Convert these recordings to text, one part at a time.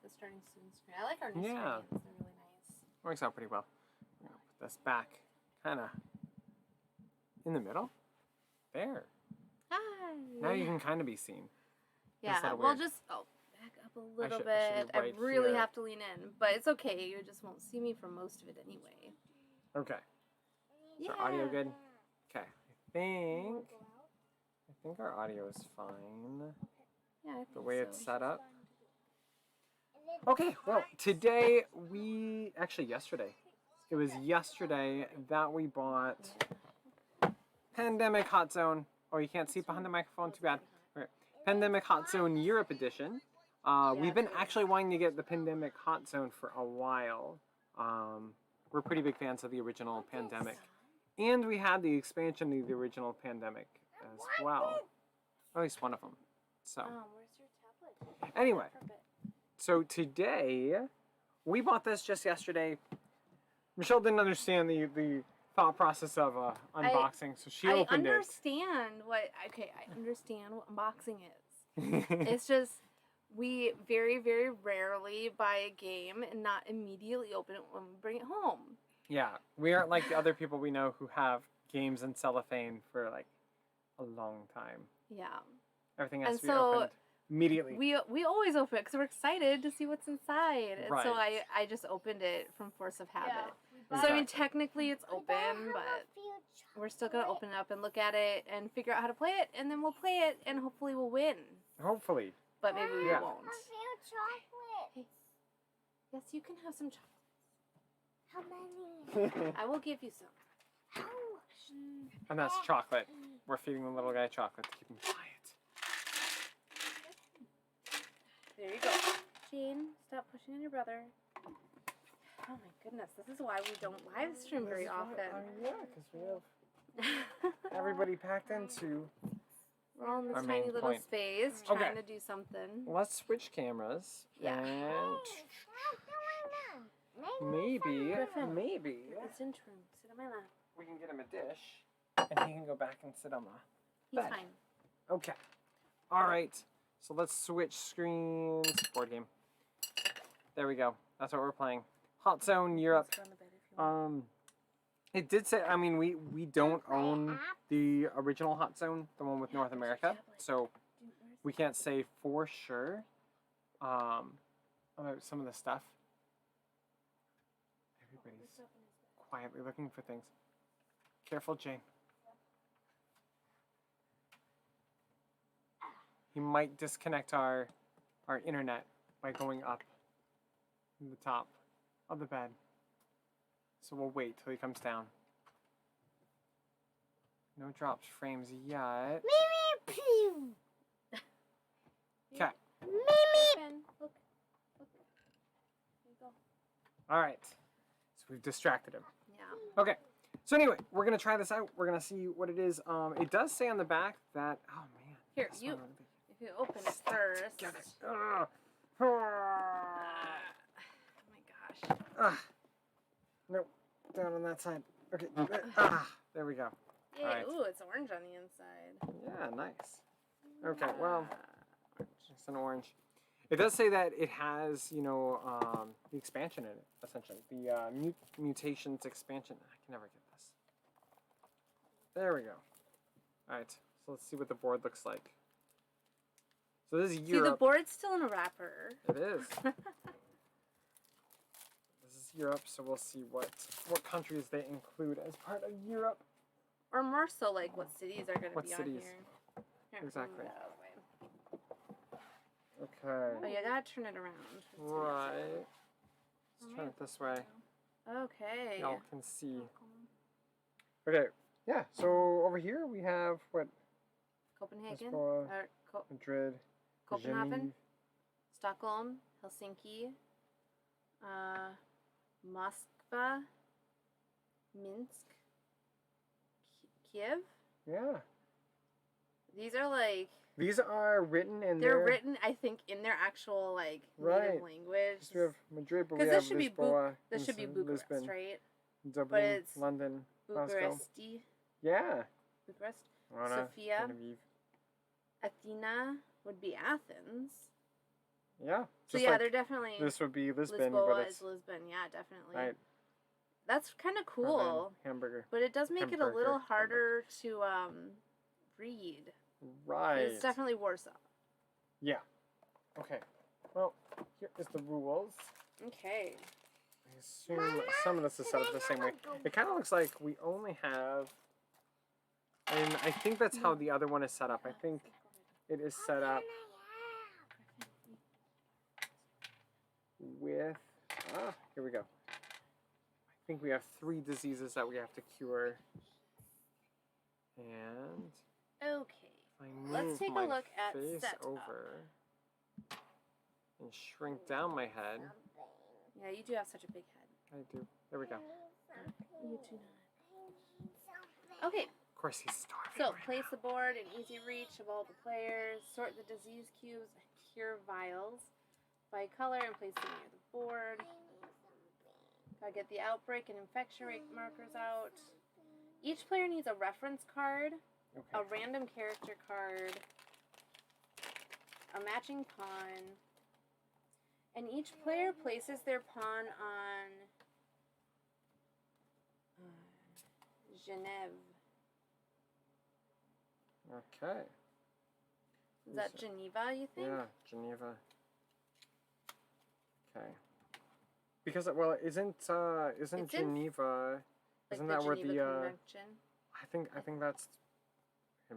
the starting student screen. I like our new Yeah. screens. They're really nice. Works out pretty well. I'm going to put this back kind of in the middle. There. Hi. Now you can kind of be seen. Yeah, we'll just back up a little bit. I really have to lean in, but it's okay. You just won't see me for most of it anyway. Okay. Yeah. Is our audio good? Okay. I think our audio is fine. Yeah, I think The way so. it's set up. Okay, well, today yesterday. It was yesterday that we bought Pandemic Hot Zone. Oh, you can't see behind the microphone? Too bad. Okay. Pandemic Hot Zone Europe Edition. We've been actually wanting to get the Pandemic Hot Zone for a while. We're pretty big fans of the original Pandemic. And we had the expansion of the original Pandemic as well. At least one of them. So. Where's your tablet? Anyway. So today, we bought this just yesterday. Michelle didn't understand the thought process of unboxing, so she opened it. I understand what unboxing is. It's just, we very, very rarely buy a game and not immediately open it when we bring it home. Yeah, we aren't like the other people we know who have games in cellophane for like a long time. Yeah. Everything has to be opened immediately. We always open it because we're excited to see what's inside. And right. so I just opened it from force of habit. Yeah, so I mean, technically it's open, but we're still going to open it up and look at it and figure out how to play it, and then we'll play it, and hopefully we'll win. Hopefully. But maybe we won't. I feel chocolate. Hey. Yes, you can have some chocolate. How many? I will give you some. How? And that's chocolate. We're feeding the little guy chocolate to keep him quiet. There you go. Jane, stop pushing on your brother. Oh my goodness, this is why we don't live stream very often. Yeah, because we have everybody packed into we're all in this tiny little space trying to do something. Let's switch cameras. Yeah. And maybe. It's in room. Sit on my lap. We can get him a dish, and he can go back and sit on the He's bed. fine. Okay. All right. So let's switch screens. Board game. There we go. That's what we're playing. Hot Zone Europe. It did say. I mean, we don't own the original Hot Zone, the one with North America, so we can't say for sure about some of the stuff. Everybody's quietly looking for things. Careful, Jane. He might disconnect our internet by going up in the top of the bed. So we'll wait till he comes down. No drops frames yet. Mimi, Okay. Ben, look. There you go. All right. So we've distracted him. Yeah. Okay. So anyway, we're gonna try this out. We're gonna see what it is. It does say on the back that. Oh man. Here, if you open it first. Together. Oh my gosh. Nope. Down on that side. Okay. There we go. Yay. Right. Ooh, it's orange on the inside. Yeah, nice. Okay, well, it's an orange. It does say that it has, the expansion in it, essentially. The Mutations expansion. I can never get this. There we go. All right, so let's see what the board looks like. So this is Europe. See, the board's still in a wrapper. It is. This is Europe, so we'll see what countries they include as part of Europe. Or more so, like, what cities are going to be on here. Exactly. Okay. Oh, you gotta turn it around. Right. Let's turn it this way. Okay. Y'all can see. Okay. Yeah. So over here we have what? Copenhagen. Madrid. Copenhagen. Geneva. Stockholm. Helsinki. Moskva. Minsk. Kiev. Yeah. These are written in They're written, I think, in their actual, native language. So we have Madrid, but we have Lisboa. This should be Bucharest, Lisbon, right? Dublin, but it's London, Bucharesti. Moscow. Yeah. Bucharest. Verona, Sofia. Genevieve. Athena would be Athens. Yeah. So Just yeah, like they're definitely this would be Lisbon, Lisboa but it's is Lisbon. Yeah, definitely. right. That's kind of cool. Hamburger. But it does make it a Hamburger, little harder to read. Right. It's definitely Warsaw. Yeah. Okay. Well, here is the rules. Okay. I assume some of this is set up the same way. It kind of looks like we only have, and I think that's how the other one is set up. I think it is set up with, here we go. I think we have 3 diseases that we have to cure. And Okay. if I Let's move take a my look at face setup. over and shrink down my head. Yeah, you do have such a big head. I do. There we go. You do not. Okay. Of course, he's starving. So, right place now. the board in easy reach of all the players. Sort the disease cubes and cure vials by color and place them near the board. Gotta get the outbreak and infection rate markers out. Each player needs a reference card, a random character card, a matching pawn, and each player places their pawn on Genève. Okay. Is that Geneva, you think? Yeah, Geneva. Okay. Because well, isn't It's in, Geneva? like, Isn't the that where Geneva the Convention? I think that's.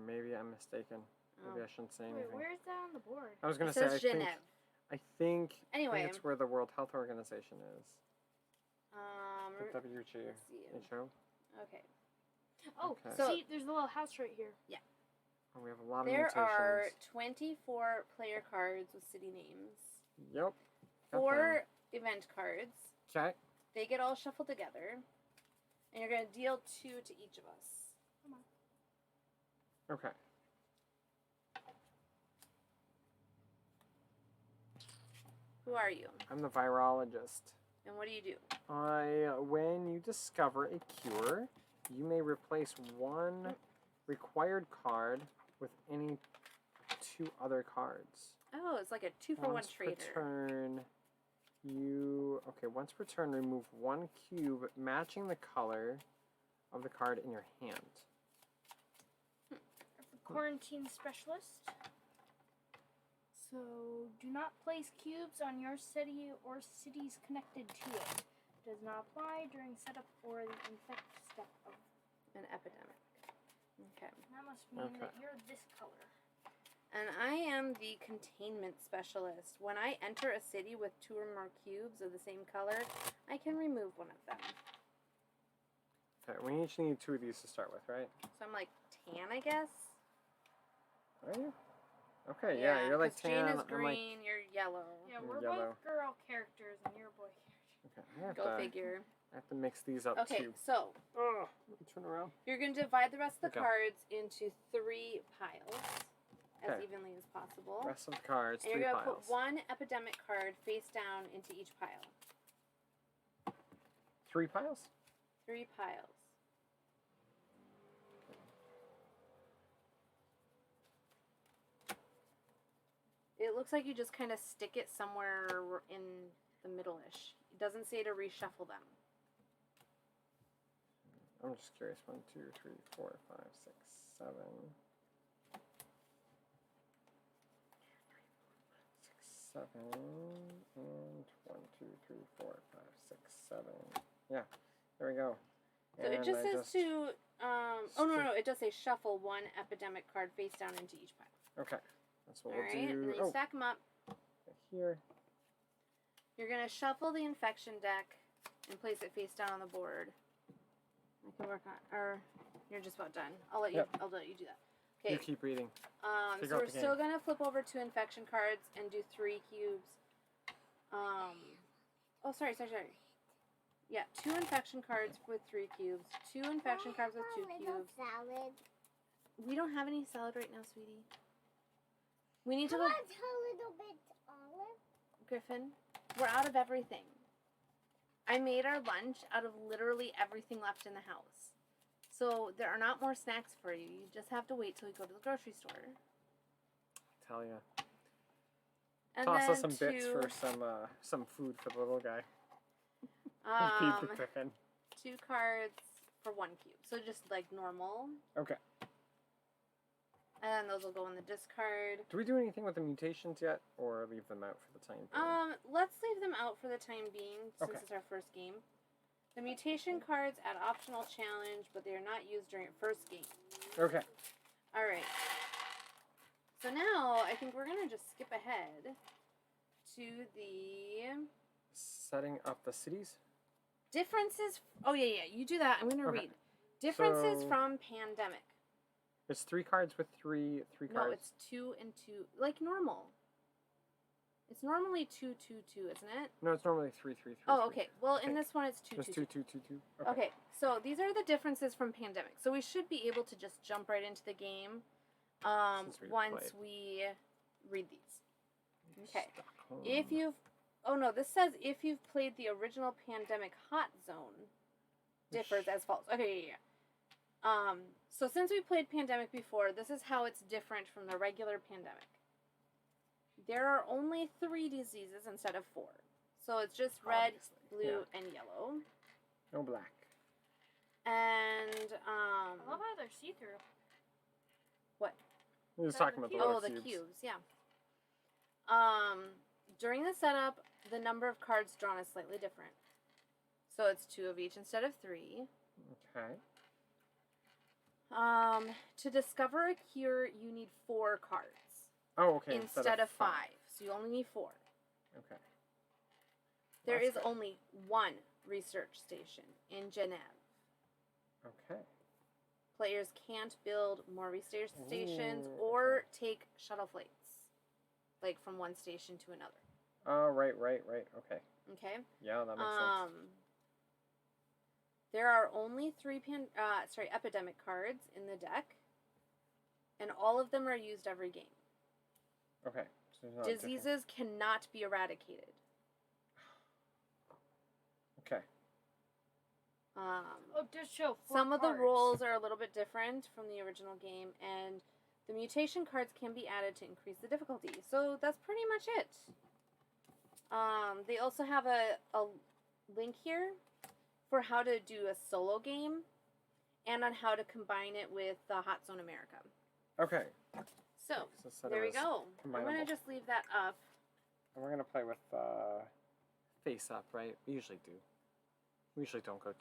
Maybe I'm mistaken. Maybe Oh. I shouldn't say Wait, anything. where is that on the board? I was gonna It say says Genève. I think Anyway. it's where the World Health Organization is. The Let's see. WHO. Okay. Oh, Okay. So- see, there's a little house right here. Oh, we have a lot of There mutations. are 24 player cards with city names. Yep. Got 4 event cards. them. Okay. They get all shuffled together. And you're going to deal 2 to each of us. Okay. Who are you? I'm the virologist. And what do you do? When you discover a cure, you may replace one required card with any 2 other cards. Oh, it's like a 2-for-1 Once trader. per turn, once per turn, remove 1 cube matching the color of the card in your hand. Quarantine specialist. So, do not place cubes on your city or cities connected to it. Does not apply during setup or the infect step of. An epidemic. Okay. That must mean that you're this color. And I am the containment specialist. When I enter a city with 2 or more cubes of the same color, I can remove one of them. Okay, we each need 2 of these to start with, right? So I'm like tan, I guess? Are you? Okay, yeah, you're like 'cause tan. Jane is I'm green, you're yellow. Yeah, You're we're yellow. both girl characters and you're a boy character. Okay, I Go figure. I have to mix these up Okay, too. so Oh, let me turn around. you're going to divide the rest of the Okay. cards into 3 piles as Okay. evenly as possible. Rest of the cards, And 3 you're going to piles. put 1 epidemic card face down into each pile. 3 piles? 3 piles. It looks like you just kind of stick it somewhere in the middle-ish. It doesn't say to reshuffle them. I'm just curious. 1, 2, 3, 4, 5, 6, 7. 6, 7, and 1, 2, 3, 4, 5, 6, 7. Yeah, there we go. So it just says to, it does say shuffle 1 epidemic card face down into each pile. Okay, that's what Alright, we'll and do. then you stack them up. Here. You're going to shuffle the infection deck and place it face down on the board. I can work on, or you're just about done. I'll let you do that. Okay. You keep reading. So Figure out we're the still game. gonna flip over 2 infection cards and do 3 cubes. Oh, sorry. Yeah, 2 infection cards with 3 cubes. 2 infection cards with 2 cubes. Salad. We don't have any salad right now, sweetie. We need to How go. about a little bit olive? Griffin, we're out of everything. I made our lunch out of literally everything left in the house. So there are not more snacks for you. You just have to wait till we go to the grocery store. Tell ya. And Toss then us some bits for some food for the little guy. Feed the chicken. 2 cards for 1 cube. So just like normal. Okay. And then those will go in the discard. Do we do anything with the mutations yet, or leave them out for the time being? Let's leave them out for the time being since Okay. it's our first game. The mutation cards add optional challenge, but they are not used during your first game. Okay. All right. So now I think we're gonna just skip ahead to the Setting up the cities. differences. Oh yeah, you do that. I'm gonna Okay. read differences So- from Pandemic. It's 3 cards with three cards. No, it's 2 and 2, like normal. It's normally 2, 2, 2, isn't it? No, it's normally 3, 3, 3. Oh, okay. Well, in think. this one, it's 2, Just 2, 2, 2, 2, 2. Okay, so these are the differences from Pandemic. So we should be able to just jump right into the game Since we've once played. we read these. Okay. Stockholm. If you've... Oh, no, this says if you've played the original Pandemic Hot Zone, differs as follows. Okay, yeah. So since we played Pandemic before, this is how it's different from the regular Pandemic. There are only 3 diseases instead of 4. So it's just red, Obviously, blue, and yellow. No black. And, I love how they're see-through. what? We're just So talking the about the cubes. little Oh, the cubes. cubes, yeah. During the setup, the number of cards drawn is slightly different. So it's 2 of each instead of 3. Okay. To discover a cure, you need 4 cards Oh, okay. instead of 5. So you only need 4. Okay. There That's is good. only 1 research station in Geneva. Okay. Players can't build more research stations Ooh, or okay. take shuttle flights, like from one station to another. Oh, right. Okay. Okay. Yeah, that makes sense. There are only 3 epidemic cards in the deck, and all of them are used every game. Okay. So there's not a difference. Diseases cannot be eradicated. Okay. Oh, it does show 4 Some of the cards. roles are a little bit different from the original game, and the mutation cards can be added to increase the difficulty. So that's pretty much it. They also have a link here for how to do a solo game and on how to combine it with the Hot Zone America. Okay. So, set there them we as go. I'm going combinable. to just leave that up. And we're gonna play with face up, right? We usually do. We usually don't go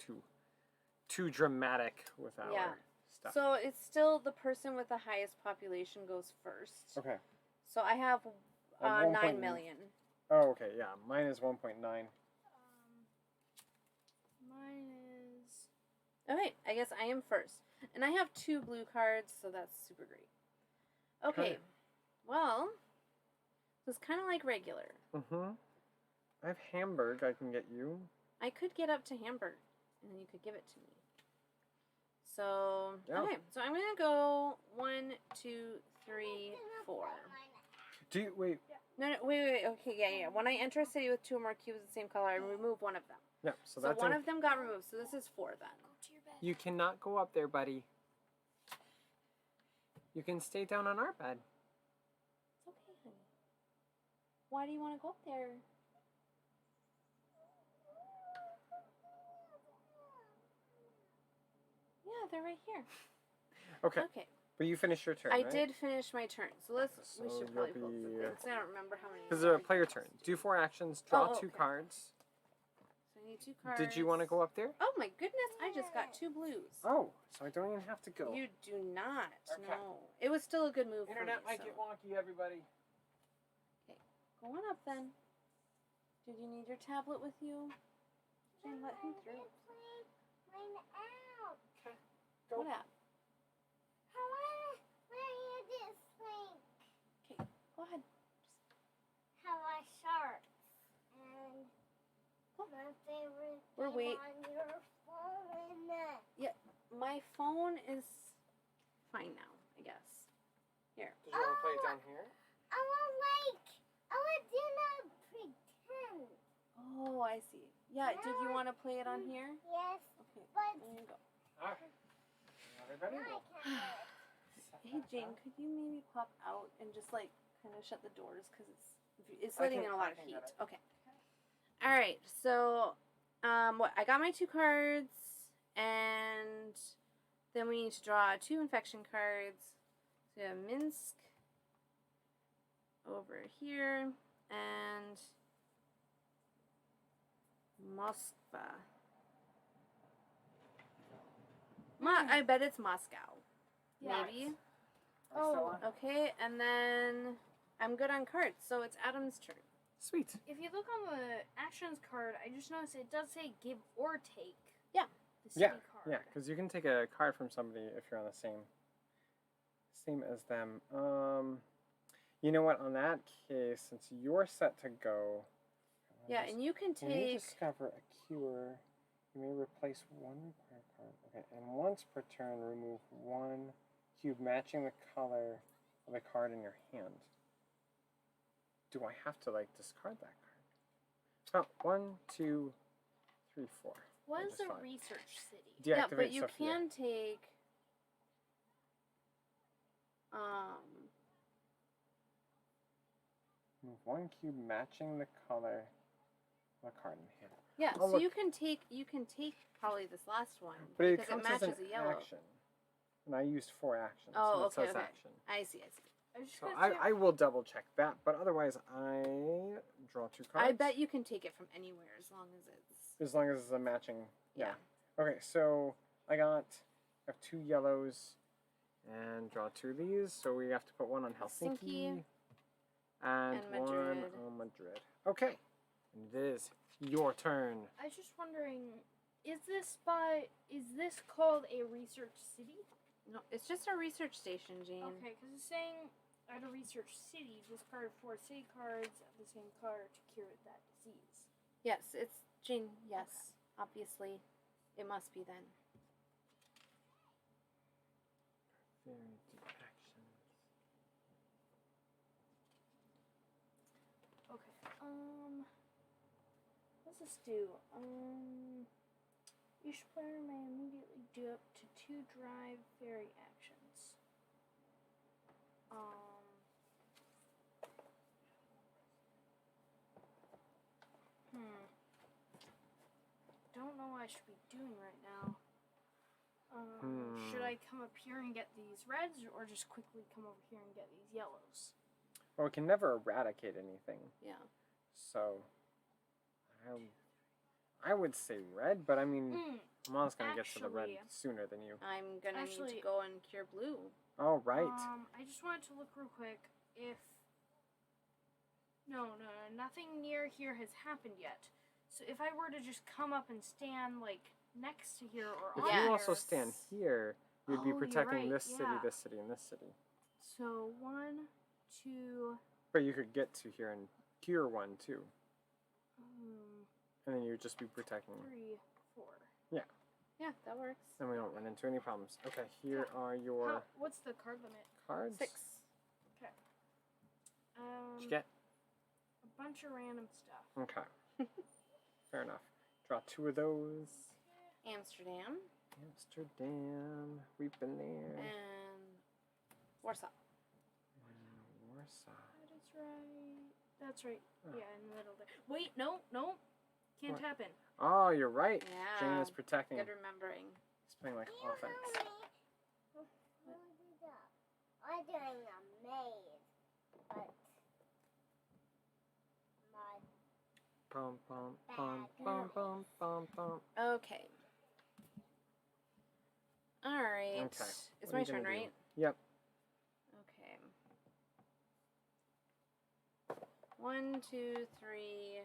too dramatic with our Yeah. stuff. So, it's still the person with the highest population goes first. Okay. So, I have 1 9 point- million. Oh, okay. Yeah, mine is 1.9. Mine is... Okay, I guess I am first. And I have 2 blue cards, so that's super great. Okay. Okay. Well, it's kind of like regular. Mm-hmm. I have Hamburg. I can get you. I could get up to Hamburg, and then you could give it to me. So, Yeah. okay. So I'm going to go 1, 2, 3, 4. Do you wait? No, wait. Okay, yeah. When I enter a city with 2 or more cubes of the same color, I remove one of them. Yeah. So So that's one of them got removed. So this is 4 then. Go to your bed. You cannot go up there, buddy. You can stay down on our bed. It's okay, honey. Why do you want to go up there? Yeah, they're right here. Okay. Okay. But you finished your turn. I right? did finish my turn. So we So should you'll probably both be- look at this. I don't remember how many. This is there a are. player turn. Do 4 actions. Draw Oh, 2 okay. cards. So I need 2 cards. Did you want to go up there? Oh my goodness! I just got 2 blues. Oh, so I don't even have to go. You do not. Okay. No. It was still a good move Internet for me. might get wonky, everybody. Go on up then. Did you need your tablet with you? Jane, let him through. Mine out. Go. What app? How I this thing? Okay, go ahead. How I sharp. And Go. my favorite We're thing wait- on your phone. My phone is fine now, I guess. Here. Did you want to play it down here? I will like. I will do not pretend. Oh, I see. Yeah, did you want to play it on here? Yes, Okay, but there you go. All right. Everybody. now I can't. Hey, Jane, could you maybe pop out and just, like, kind of shut the doors because it's It's I letting can- in a lot I of can heat. get it. Okay. All right. So, what I got my 2 cards, and then we need to draw 2 infection cards. So we have Minsk over here and Moskva. I bet it's Moscow. Yeah. Maybe. Oh. Okay, and then I'm good on cards, so it's Adam's turn. Sweet. If you look on the actions card, I just noticed it does say give or take. Yeah. The city card. Yeah, because you can take a card from somebody if you're on the same as them. You know what? On that case, since you're set to go, Yeah, and you can when you take. discover a cure, you may replace one required card. Okay, and once per turn, remove 1 cube matching the color of the card in your hand. Do I have to discard that card? Oh, 1, 2, 3, 4. What I is just a saw it. research city? Yeah, Deactivate but you Sophia. can take. Move 1 cube matching the color of the card in hand. Yeah, Oh, so look. you can take probably this last one But it because counts it matches as an a yellow. action. And I used 4 actions. Oh, and it okay, says okay. action. I see. I was just So gonna say, I will double check that, but otherwise I draw 2 cards. I bet you can take it from anywhere as long as it's. As long as it's a matching. Yeah. Okay, so I have 2 yellows and draw 2 of these. So we have to put 1 on Helsinki. And And 1 Madrid. on Madrid. Okay. And it is your turn. I was just wondering, is this called a research city? No, it's just a research station, Jane. Okay, because it's saying at a research city, discard 4 city cards of the same color to cure that disease. Yes, it's Jane. Yes, obviously, it must be then. Very deep actions. Okay. What's this do? Each player may immediately do up to 2 drive fairy actions. Don't know what I should be doing right now. Should I come up here and get these reds, or just quickly come over here and get these yellows? Well, we can never eradicate anything. Yeah. So I would say red, but I mean, Mama's going to get to the red Actually- sooner than you. I'm gonna need Actually- to go and cure blue. Oh, right. I just wanted to look real quick if. No, nothing near here has happened yet. So if I were to just come up and stand next to here or If on you here, also stand here, you'd be Oh, you're protecting right, this city, yeah. this city, and this city. So 1, 2, But you could get to here and cure 1 too. 3, And then you'd just be protecting. 4. Yeah, that works. And we don't run into any problems. Okay, here are your What's the card limit? cards. 6. What'd you get? A bunch of random stuff. Okay. Fair enough. Draw 2 of those. Amsterdam Amsterdam. We've been there. and Warsaw. Warsaw. That is right. That's right. Oh. Yeah, in the middle there. Wait, no. Can't What? happen. Oh, you're right. Yeah. Jane is protecting. Good remembering. He's playing offense. I'm doing a maze, but my Bum, bum, bum, bum, bum, bum, bum. Okay. All right. Okay. It's What my are you gonna turn, do? right? Yep. Okay. 1, 2, 3,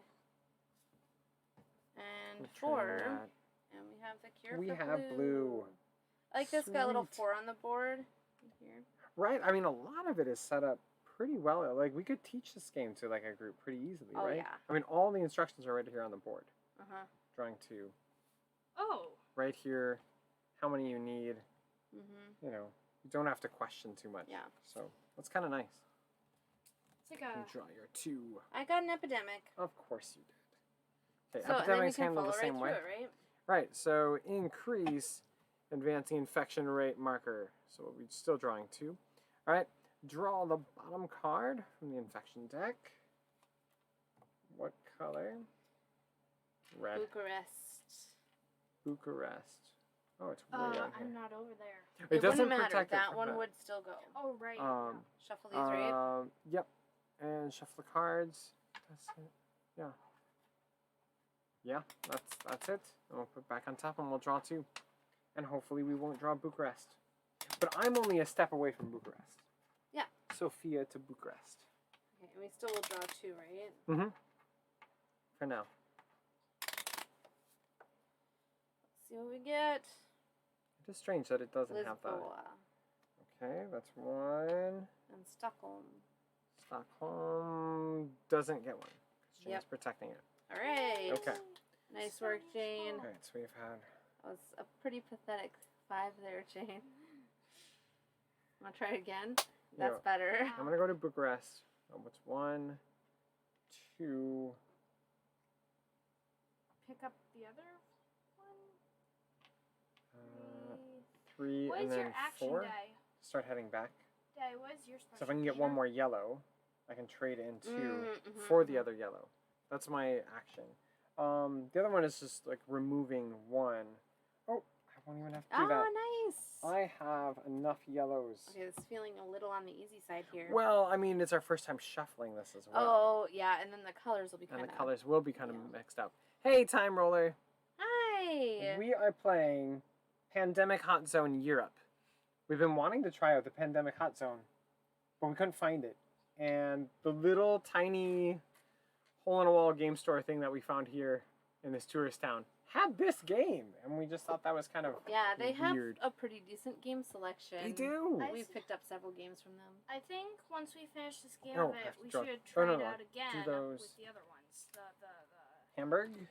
and We're 4. trying that. And we have the cure We for have blue. I like this got a little Sweet. 4 on the board here. Right. I mean, a lot of it is set up pretty well. We could teach this game to a group pretty easily, Oh, right? yeah. I mean, all the instructions are right here on the board. Uh-huh. Drawing 2. Oh. Right here, how many you need. Mm-hmm. You don't have to question too much. Yeah. So that's kind of nice. It's like You a. draw your 2. I got an epidemic. Of course you did. Okay, So, and then you epidemics can handled follow the right same through way. it, right? Right, so increase advancing infection rate marker. So we're still drawing 2. All right, draw the bottom card from the infection deck. color? Red. Bucharest. Oh, it's way down I'm here. not over there. It doesn't wouldn't matter. protect it That from one that. would still go. Oh, right. Shuffle these, right? Yep. And shuffle the cards. That's it. Yeah. Yeah, that's it. And we'll put it back on top and we'll draw 2. And hopefully we won't draw Bucharest. But I'm only a step away from Bucharest. Yeah. Sofia to Bucharest. Okay, and we still will draw 2, right? Mm-hmm. For now. Let's see what we get. It is strange that it doesn't have that. Lisboa Okay, that's 1. and Stockholm. Stockholm doesn't get 1. Jane's Yep. protecting it. All right. Okay. Nice work, Jane. Alright, so we've had... That was a pretty pathetic 5 there, Jane. Want to try it again? That's Yeah. better. I'm going to go to Bucharest. Oh, what's 1, 2... Pick up the other one. 3, What and is your then action 4. die? Start heading back. Die, what is your special So if I can get 1 more yellow, I can trade in 2 for the other yellow. That's my action. The other one is just like removing 1. Oh, I won't even have to do that. nice. I have enough yellows. Okay, this is feeling a little on the easy side here. Well, I mean, it's our first time shuffling this as well. Oh, yeah, and then the colors will be kind And of... the colors will be kind of yeah. mixed up. Hey, Time Roller. Hi! We are playing Pandemic Hot Zone Europe. We've been wanting to try out the Pandemic Hot Zone, but we couldn't find it. And the little tiny hole-in-a-wall game store thing that we found here in this tourist town had this game, and we just thought that was kind of Yeah, they weird. have a pretty decent game selection. They do. We've picked up several games from them. I think once we finish this game Oh, of I it, have to we draw- should oh, try no, it no, out do again those. with the other ones. The Hamburg one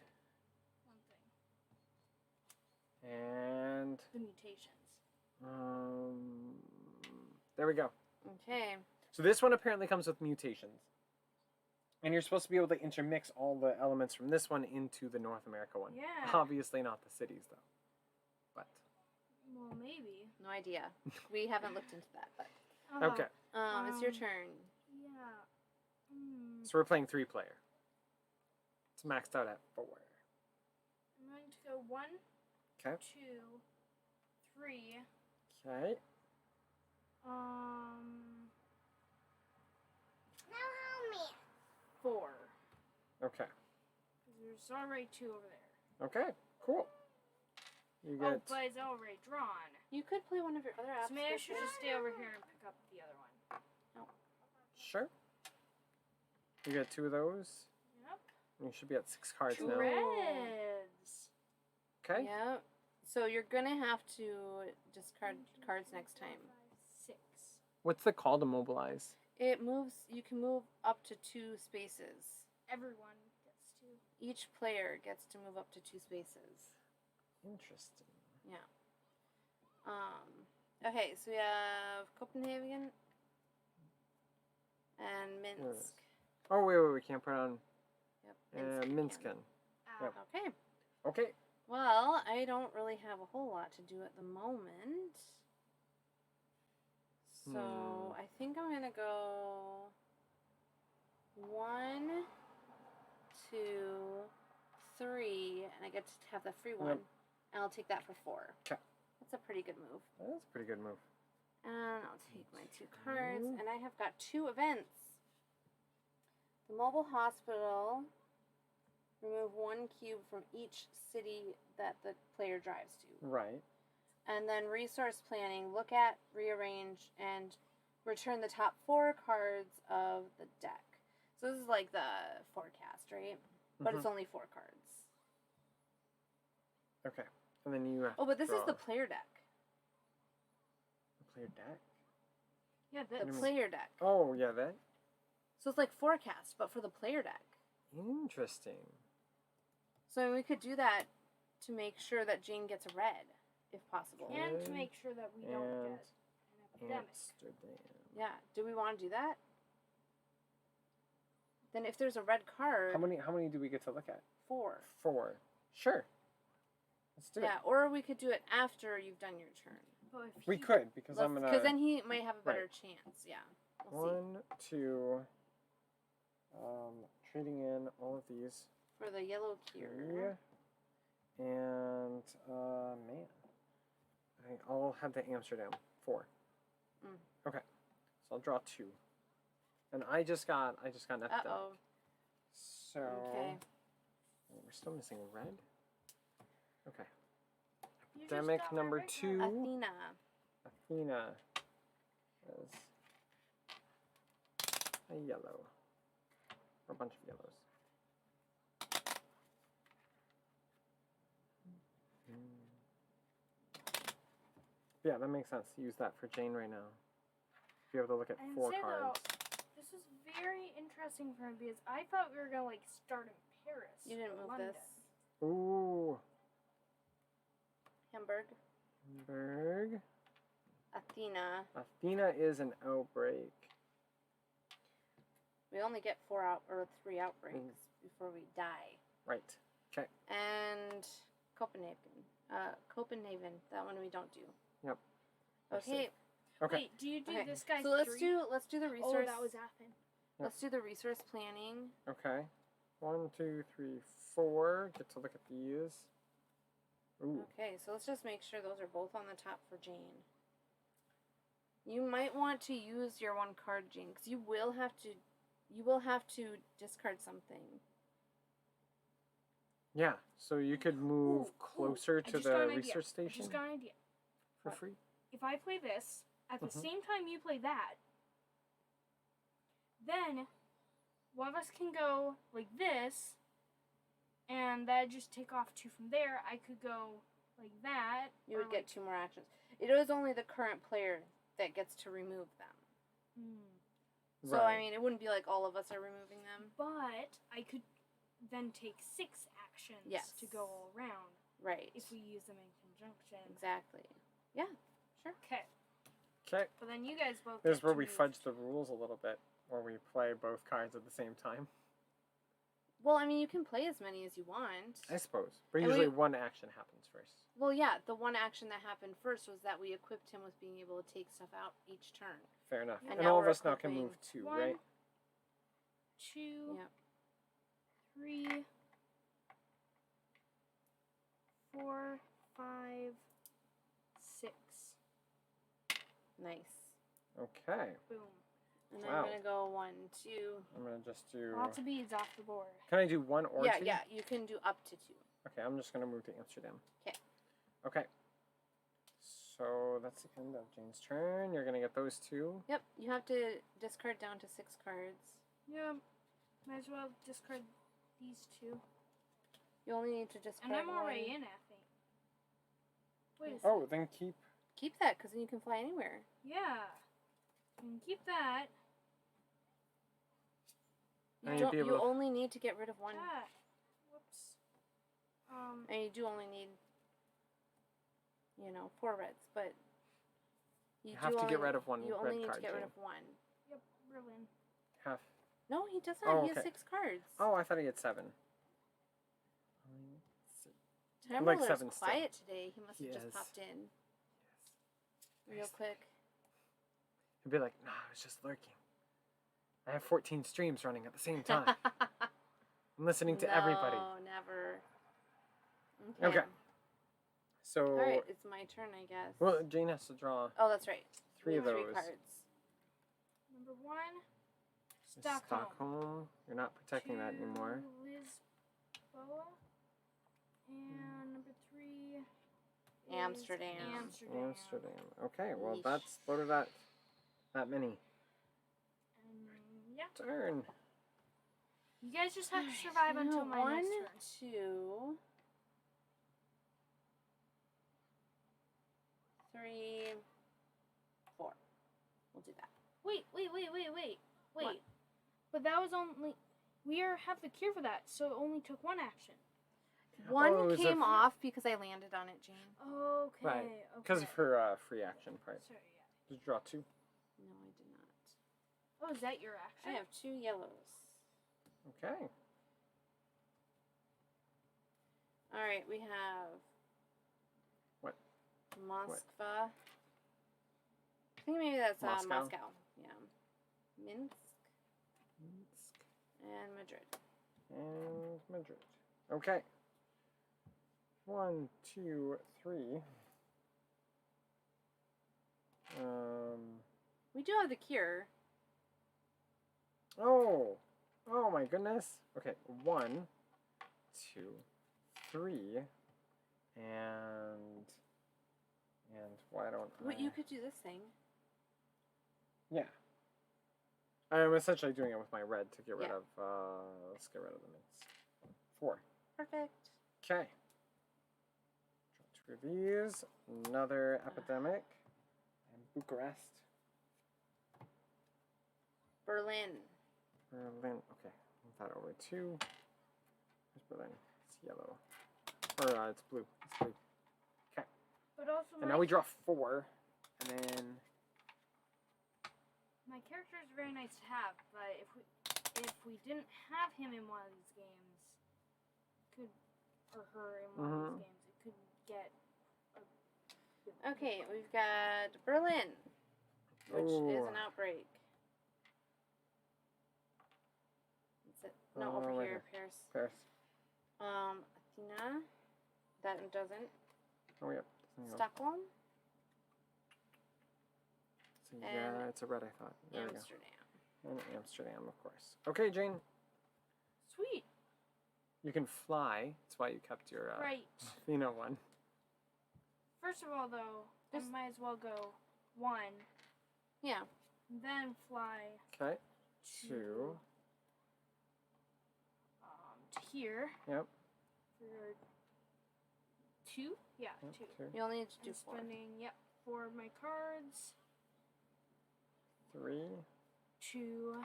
thing. and The mutations. there we go. Okay. So this one apparently comes with mutations. And you're supposed to be able to intermix all the elements from this one into the North America one. Yeah. Obviously not the cities, though. But. Well, maybe. No idea. We haven't looked into that, but... Okay. It's your turn. Yeah. So we're playing 3-player. It's maxed out at 4. I'm going to go 1, Okay. 2, 3. Okay. Now help me. 4. Okay. There's already 2 over there. Okay. Cool. You Oh, get. but it's already drawn. You could play one of your other apps. So maybe I with should it. just stay over here and pick up the other one. Sure. You get 2 of those. Yep. You should be at 6 cards 2 now. reds. Okay. Yeah. So you're gonna have to discard cards next time. 6. What's the call to mobilize? It moves. You can move up to 2 spaces. Everyone gets 2. Each player gets to move up to 2 spaces. Interesting. Yeah. Okay, so we have Copenhagen and Minsk. Oh, wait, we can't put on Yep. Minskin. Yep. Okay. Okay. Well, I don't really have a whole lot to do at the moment. So I think I'm gonna go 1, 2, 3, and I get to have the free one. Yep. And I'll take that for 4. 'Kay. That's a pretty good move. That's a pretty good move. And I'll take my 2 cards, and I have got 2 events. The mobile hospital. Remove 1 cube from each city that the player drives to. Right. And then resource planning, look at, rearrange, and return the top 4 cards of the deck. So this is like the forecast, right? But it's only 4 cards. Okay. And then you have Oh, but this draw. is the player deck. The player deck? Yeah, The do you mean? player deck. Oh, yeah, that? So it's like forecast, but for the player deck. Interesting. So we could do that to make sure that Jane gets a red, if possible. and to make sure that we don't And get an epidemic. Amsterdam. Yeah. Do we want to do that? Then if there's a red card, How many do we get to look at? 4. 4. Sure. Let's do Yeah, it. or we could do it after you've done your turn. But if We he- could, because I'm gonna... Because then he might have a better Right. chance. Yeah. We'll see. 1, 2... trading in all of these For the yellow cure. here. And, man. I'll have the Amsterdam. 4. Mm. Okay. So I'll draw 2. And I just got epidemic. Uh-oh. So Okay. we're still missing red. Okay. You just Epidemic got my number right 2. one. Athena. Athena is a yellow. Or a bunch of yellows. Yeah, that makes sense. Use that for Jane right now. Be able to look at And 4 say cards. though, this is very interesting for me because I thought we were gonna like start in Paris. You didn't or move London. this. Ooh. Hamburg. Berg. Athena. Athena is an outbreak. We only get 3 outbreaks before we die. Right. Okay. And Copenhagen. Copenhagen. That one we don't do. Yep. I see. Okay. Okay. Wait, do you do Okay. this guy's So let's 3? do the Oh, resource. that was Athens. Let's do the resource planning. Okay. 1, 2, 3, 4. Get to look at these. Ooh. Okay, so let's just make sure those are both on the top for Jane. You might want to use your 1 card, Jane, because you will have to discard something. Yeah. So you could move closer I to just got the an idea. research I station just got an idea. for free. If I play this at the Mhm. same time you play that, then one of us can go like this, and that just take off 2 from there. I could go like that. You or would get like, 2 more actions. It is only the current player that gets to remove them. So, I Right. mean, it wouldn't be like all of us are removing them. But I could then take 6 actions Yes. to go all around Right. if we use them in conjunction. Exactly. Yeah, sure. Okay, Okay. but then you guys both. This is get where to we move. fudge the rules a little bit, where we play both cards at the same time. Well, I mean, you can play as many as you want. I suppose. But And usually we- one action happens first. Well, yeah, the 1 action that happened first was that we equipped him with being able to take stuff out each turn. Fair enough. And And, now all of we're us now can equipping move 2, 1, right? 2, Yep. 3, 4, 5, 6. Nice. Okay. Boom. And then Wow. I'm going to go 1, 2. I'm going to just do... Lots of beads off the board. Can I do 1 or 2? Yeah, you can do up to 2. Okay, I'm just going to move to Amsterdam. 'Kay. Okay. So that's the end of Jane's turn. You're going to get those 2. Yep, you have to discard down to 6 cards. Yeah, might as well discard these 2. You only need to discard And I'm one. already in, I think. Wait a second. Oh, then keep... Keep that, because then you can fly anywhere. Yeah. You can keep that. And You, you'd be able you to- only need to get rid of 1. That. Whoops. And you do only need, 4 reds, but You have to get rid of 1 You red only need card, to get rid Jane. of 1. Yep, Berlin. Half. No, he does Oh, not. He has okay. 6 cards. Oh, I thought he had 7. Timberler's like 7 still. quiet today. He must have Yes. just popped in Yes. real quick. He'd be like, nah, I was just lurking. I have 14 streams running at the same time. I'm listening to everybody. No, never. Okay. So, All right, it's my turn, I guess. well, Jane has to draw Oh, that's right. 3 of We have those. 3 cards. Number 1, Stockholm. Stockholm. You're not protecting that anymore. 2, Lisboa. And number 3, is Amsterdam. Amsterdam. Okay, well, Yeesh. that's loaded at that many. Yeah. Turn. You guys just have to survive until my 1, next turn. 2, 3, 4. We'll do that. Wait. What? But that was only... We have the cure for that, so it only took 1 action. Oh, it One was a came f- off because I landed on it, Jane. Okay. Right, because of her free action part. Sorry, yeah. Just draw 2. No, I did not. Oh, is that your I action? have 2 yellows. Okay. All right, we have What? Moskva. I think maybe that's Moscow. Moscow. Yeah. Minsk and Madrid. And Madrid. Okay. 1, 2, 3. We do have the cure. Oh. Oh my goodness. Okay. 1, 2, 3. And why don't I... Well, you could do this thing. Yeah. I'm essentially doing it with my red to get rid of, let's get rid of the mints. 4. Perfect. Okay. Draw 2 of these. Another epidemic. And Bucharest. Berlin. Berlin. Okay. Move that over 2. Where's Berlin? It's yellow. Or, it's blue. It's blue. Okay. But also And now we draw 4. And then... my character is very nice to have, but if we didn't have him in one of these games, or her in one of these games, it could get. Okay, we've got Berlin, which is an outbreak. Is it? No, over right here, Paris. Paris. Athena. That doesn't. Oh, yeah. Stockholm. So, yeah, it's a red, I thought. There Amsterdam. we go. And Amsterdam, of course. Okay, Jane. Sweet. You can fly. That's why you kept your Right. Athena one. First of all, though, I might as well go 1, Yeah. then fly Okay. to 2. to here Yep. for 2. Yeah, Yep, 2. 2. You only need to do And 4. spending 4 of my cards 3. to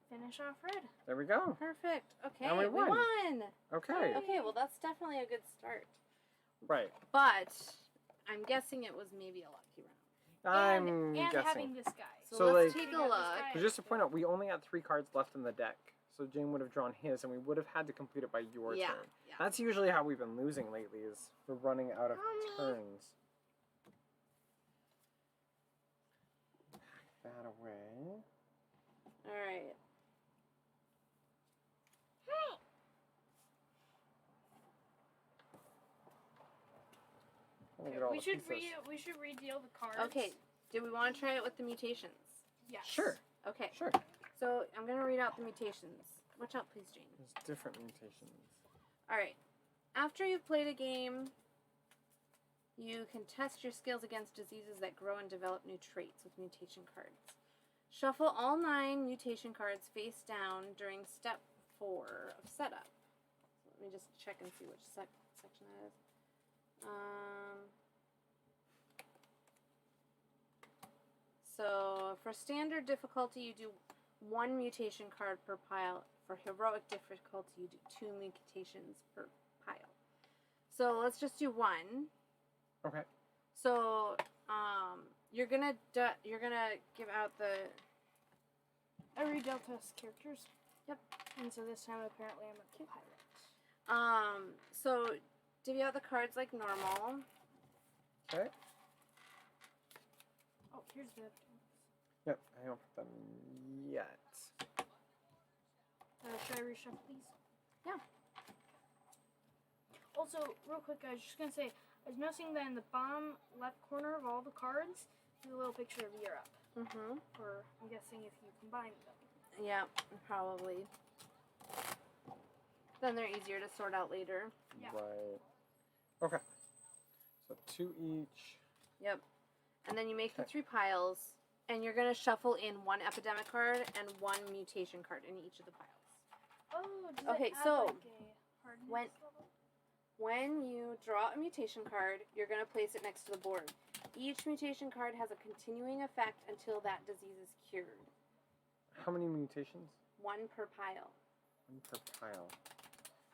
finish off red. There we go. Perfect. Okay, And we we won. Okay. Okay, well that's definitely a good start. Right. But I'm guessing it was maybe a lucky round. I'm and guessing. having this guy. So, So, let's like- take a look. So just to point out, we only had 3 cards left in the deck. So Jane would have drawn his, and we would have had to complete it by your Yeah, turn. yeah. That's usually how we've been losing lately, is we're running out of turns. Pack that away. All right. Let me get all We the should pieces. we should redeal the cards. Okay. Do we want to try it with the mutations? Yes. Sure. Okay. Sure. So I'm gonna read out the mutations. Watch out, please, Jane. There's different mutations. All right. After you've played a game, you can test your skills against diseases that grow and develop new traits with mutation cards. Shuffle all 9 mutation cards face down during step 4 of setup. So let me just check and see which section that is. So for standard difficulty, you do 1 mutation card per pile. For heroic difficulty, you do 2 mutations per pile. So let's just do 1. Okay. So you're gonna give out the. I redealt us characters. Yep. And so this time apparently I'm a pirate. So divvy out the cards like normal. Okay. Oh, here's the. Yep. I don't put them yet. Should I reshuffle these? Yeah. Also, real quick, I was just gonna say, I was noticing that in the bottom left corner of all the cards, there's a little picture of Europe. Mm-hmm. Or I'm guessing if you combine them. Yeah, probably. Then they're easier to sort out later. Yeah. Right. Okay. So 2 each. Yep. And then you make the Okay. 3 piles, and you're gonna shuffle in 1 epidemic card and 1 mutation card in each of the piles. Oh, does Okay, it add so, like a hardness when- level? When you draw a mutation card, you're going to place it next to the board. Each mutation card has a continuing effect until that disease is cured. How many mutations? 1 per pile. 1 per pile.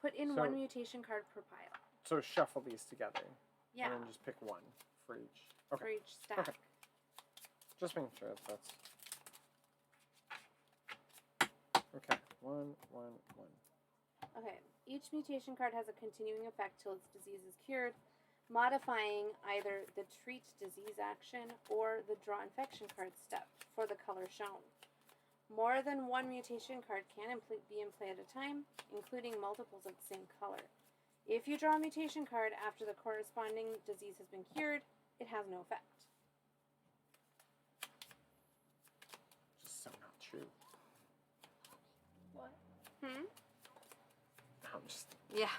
Put in So- 1 mutation card per pile. So shuffle these together. Yeah, And then just pick 1 for each. Okay. for each stack. Okay. Just making sure that's... Okay. 1, 1, 1. Okay, each mutation card has a continuing effect till its disease is cured, modifying either the treat disease action or the draw infection card step for the color shown. More than one mutation card can be in play at a time, including multiples of the same color. If you draw a mutation card after the corresponding disease has been cured, it has no effect. Just so not true. What? I'm just. Yeah.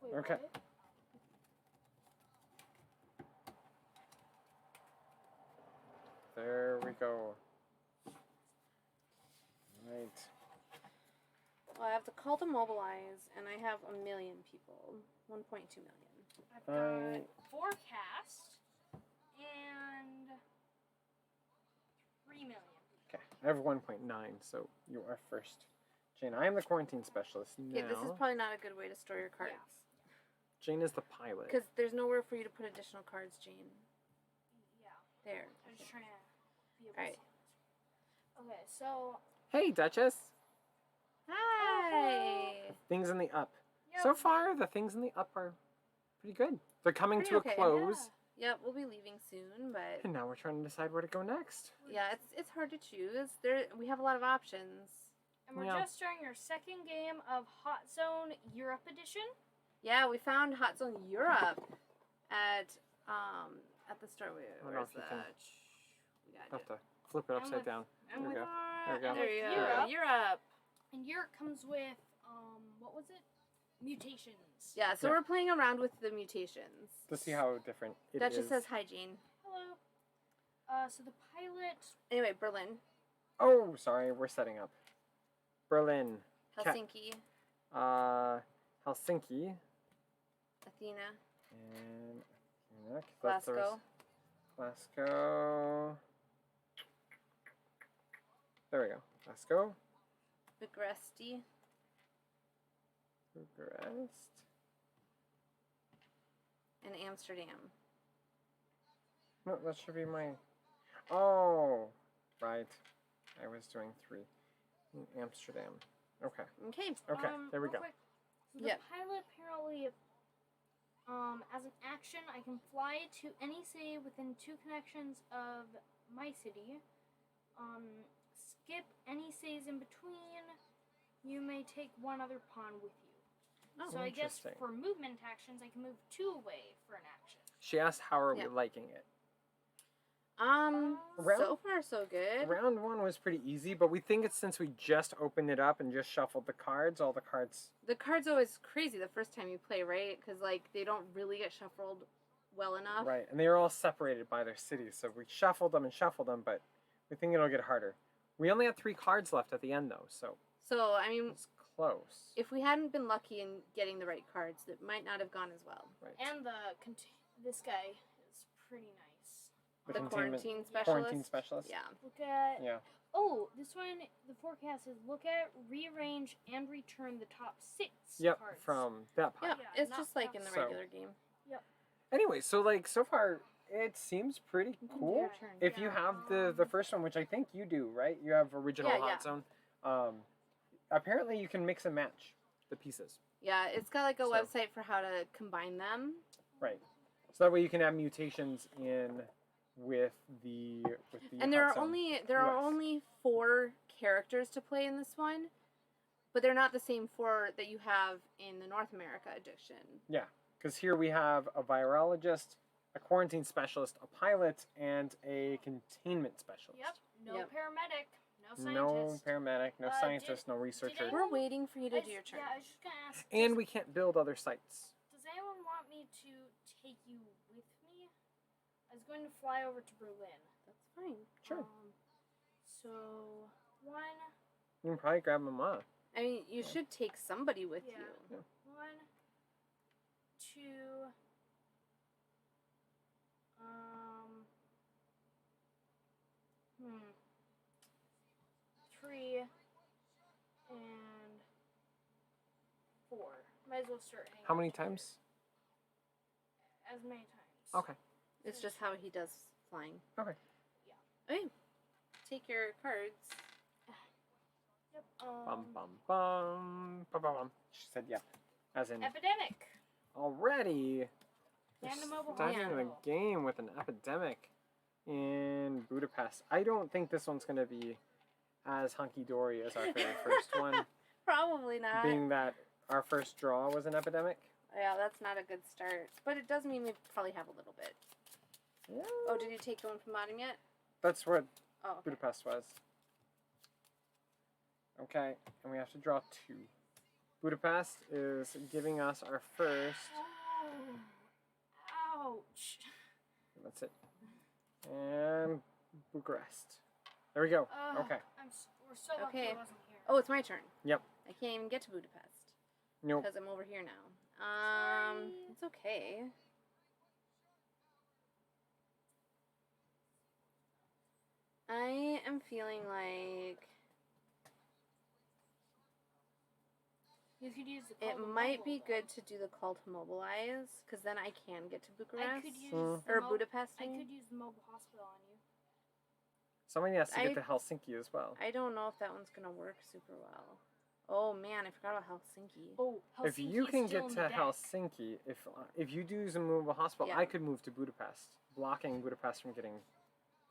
Wait, Okay. what? There we go. Right. Well, I have the Call to Mobilize, and I have 1 million people. 1.2 million. I've got forecast and 3 million. Okay. I have 1.9, so you are first. Jane, I am the quarantine specialist now. Okay, this is probably not a good way to store your cards. Jane is the pilot. Because there's nowhere for you to put additional cards, Jane. Yeah. There. I'm just trying to be able Alright. to see it. Okay, so Hey, Duchess. Hi! Things in the up. yep. So far, the things in the up are pretty good. They're coming Pretty to okay, a close. Yep, we'll be leaving soon, but And now we're trying to decide where to go next. yeah, it's hard to choose. We have a lot of options. And we're Yeah. just starting our second game of Hot Zone Europe Edition. Yeah, we found Hot Zone Europe at the store. I don't know if you can- We gotta I'll do have to flip it upside with- down. And There we with, go. There we go. and There with you Europe, go. Europe. and Europe comes with what was it? Mutations. Yeah, so Yeah. we're playing around with the mutations. To see how different it is. Duchess says hi, Jane. Hello. So the pilot. Anyway, Berlin, Oh, sorry, we're setting up. Berlin. Helsinki, Helsinki. Athena, And that's the Glasgow, Glasgow. There we go. Glasgow. Bucharest, Bucharest. and Amsterdam. No, that should be my. Oh, right. I was doing 3 in Amsterdam. Okay. Okay. Okay. There we real go. quick. So Yeah. the pilot apparently, as an action, I can fly to any city within 2 connections of my city. Skip any cities in between. You may take one other pawn with you. Oh, So I guess interesting. for movement actions, I can move 2 away for an action. She asked, "How are Yeah. we liking it?" So far so good. Round 1 was pretty easy, but we think it's since we just opened it up and just shuffled the cards. All the cards. The card's always crazy the first time you play, right? Because like they don't really get shuffled well enough. Right, and they are all separated by their cities. So we shuffled them, but we think it'll get harder. We only had 3 cards left at the end, though, so So I mean, it's close. if we hadn't been lucky in getting the right cards, it might not have gone as well. Right. And this guy is pretty nice. The containment- quarantine specialist. Quarantine specialist. Yeah. Look at. Yeah. Oh, this one, the forecast is look at, rearrange, and return the top 6 Yep, cards. from that pile. Yeah, Yeah, it's not just like in the So- regular game. Anyway, so like so far it seems pretty cool. Your turn. If you Yeah, have the first one, which I think you do, right? You have original Yeah, Hot yeah. Zone. Apparently you can mix and match the pieces. Yeah, it's got like a So- website for how to combine them. Right. So that way you can have mutations in with the And there Hot are Zone. only only 4 characters to play in this one, but they're not the same 4 that you have in the North America edition. Because here we have a virologist, a quarantine specialist, a pilot, and a containment specialist. Yep. No Yep. paramedic. No No scientist. paramedic, no Did- scientist, no researcher. did We're waiting for you to do your turn. Yeah, I was just gonna ask. And we can't build other sites. Does anyone want me to take you with me? I was going to fly over to Berlin. That's fine. Sure. So 1, You can probably grab Mama. I mean, you should take somebody with Yeah. you. 1, 2, 3, and 4. Might as well start hanging How many out together. times? As many times. Okay. It's just how he does flying. Okay. Yeah. Okay. Take your cards. Yep. Bum bum bum bum bum bum. She said yep. As in Epidemic. already. And a mobile Starting the hospital. game with an epidemic in Budapest. I don't think this one's gonna be as hunky-dory as our very first one, Probably not. being that our first draw was an epidemic. Yeah, that's not a good start. But it does mean we probably have a little bit. Yeah. Oh, did you take the one from bottom yet? That's what Oh, okay. Budapest was. Okay, and we have to draw 2. Budapest is giving us our first. Oh, ouch. That's it. And Bucharest. There we go. Okay. We're so lucky Okay. it wasn't here. Oh, it's my turn. Yep. I can't even get to Budapest. Nope. Because I'm over here now. Sorry. It's okay. I am feeling like You could use the it call to might be mobile, good to do the call to mobilize, because then I can get to though. Bucharest. I could use Mm. the Or mo- Budapest. I I mean. could use the mobile hospital on you. Somebody has to I- get to Helsinki as well. I don't know if that one's going to work super well. Oh, man, I forgot about Helsinki. Oh, If you Helsinki's can still get in to the deck. Helsinki, if you do use a movable hospital, Yeah. I could move to Budapest, blocking Budapest from getting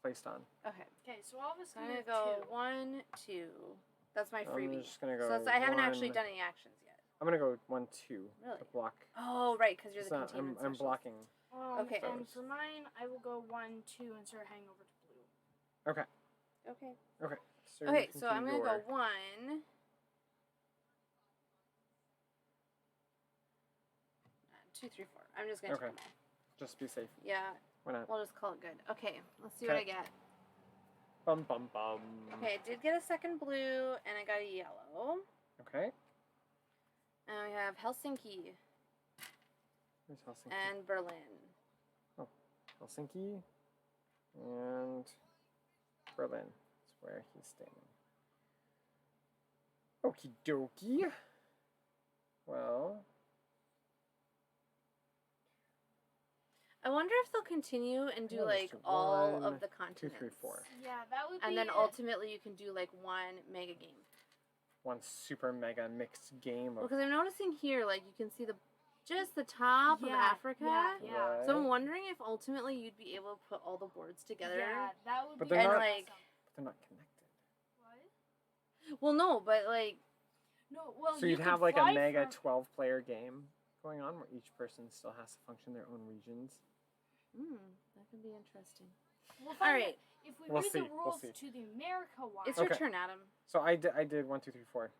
placed on. Okay. Okay, so all of us So can I'm going move to go two. 1, 2. That's my I'm freebie. just gonna go. So I haven't actually 1. done any actions yet. I'm gonna go 1, 2 Really? to block. Oh, right, because you're It's the not- containment I'm specialist. blocking. Okay. And Those. for mine, I will go 1, 2, and sort of hang over to blue. Okay. Okay. Okay. So Okay, you can so do I'm going to your- go 1. 2, 3, 4. I'm just going to Okay. take them all. Just be safe. Yeah, Why not? we'll just call it good. Okay, let's see what I Okay. get. Bum bum bum. Okay, I did get a second blue, and I got a yellow. Okay. And we have Helsinki Where's Helsinki? and Berlin. Helsinki and Berlin. That's where he's standing. Okie dokie. Well, I wonder if they'll continue and do Yeah, like just all 1, of the 2, continents. 3, 4. Yeah, that would be. And then it. ultimately you can do like one mega game. One super mega mixed game of. Because I'm noticing here, like you can see just the top of Africa. Yeah. So I'm wondering if ultimately you'd be able to put all the boards together. Yeah, that would But be they're not- awesome. like- But they're not connected. What? Well, no, but like No, well, So you you'd could have like a fly mega from- 12-player game going on where each person still has to function their own regions. that could be interesting. We'll All find right. it. If we We'll read see, the we'll rules see. to the America one, It's your Okay. turn, Adam. So I did 1, 2, 3, 4.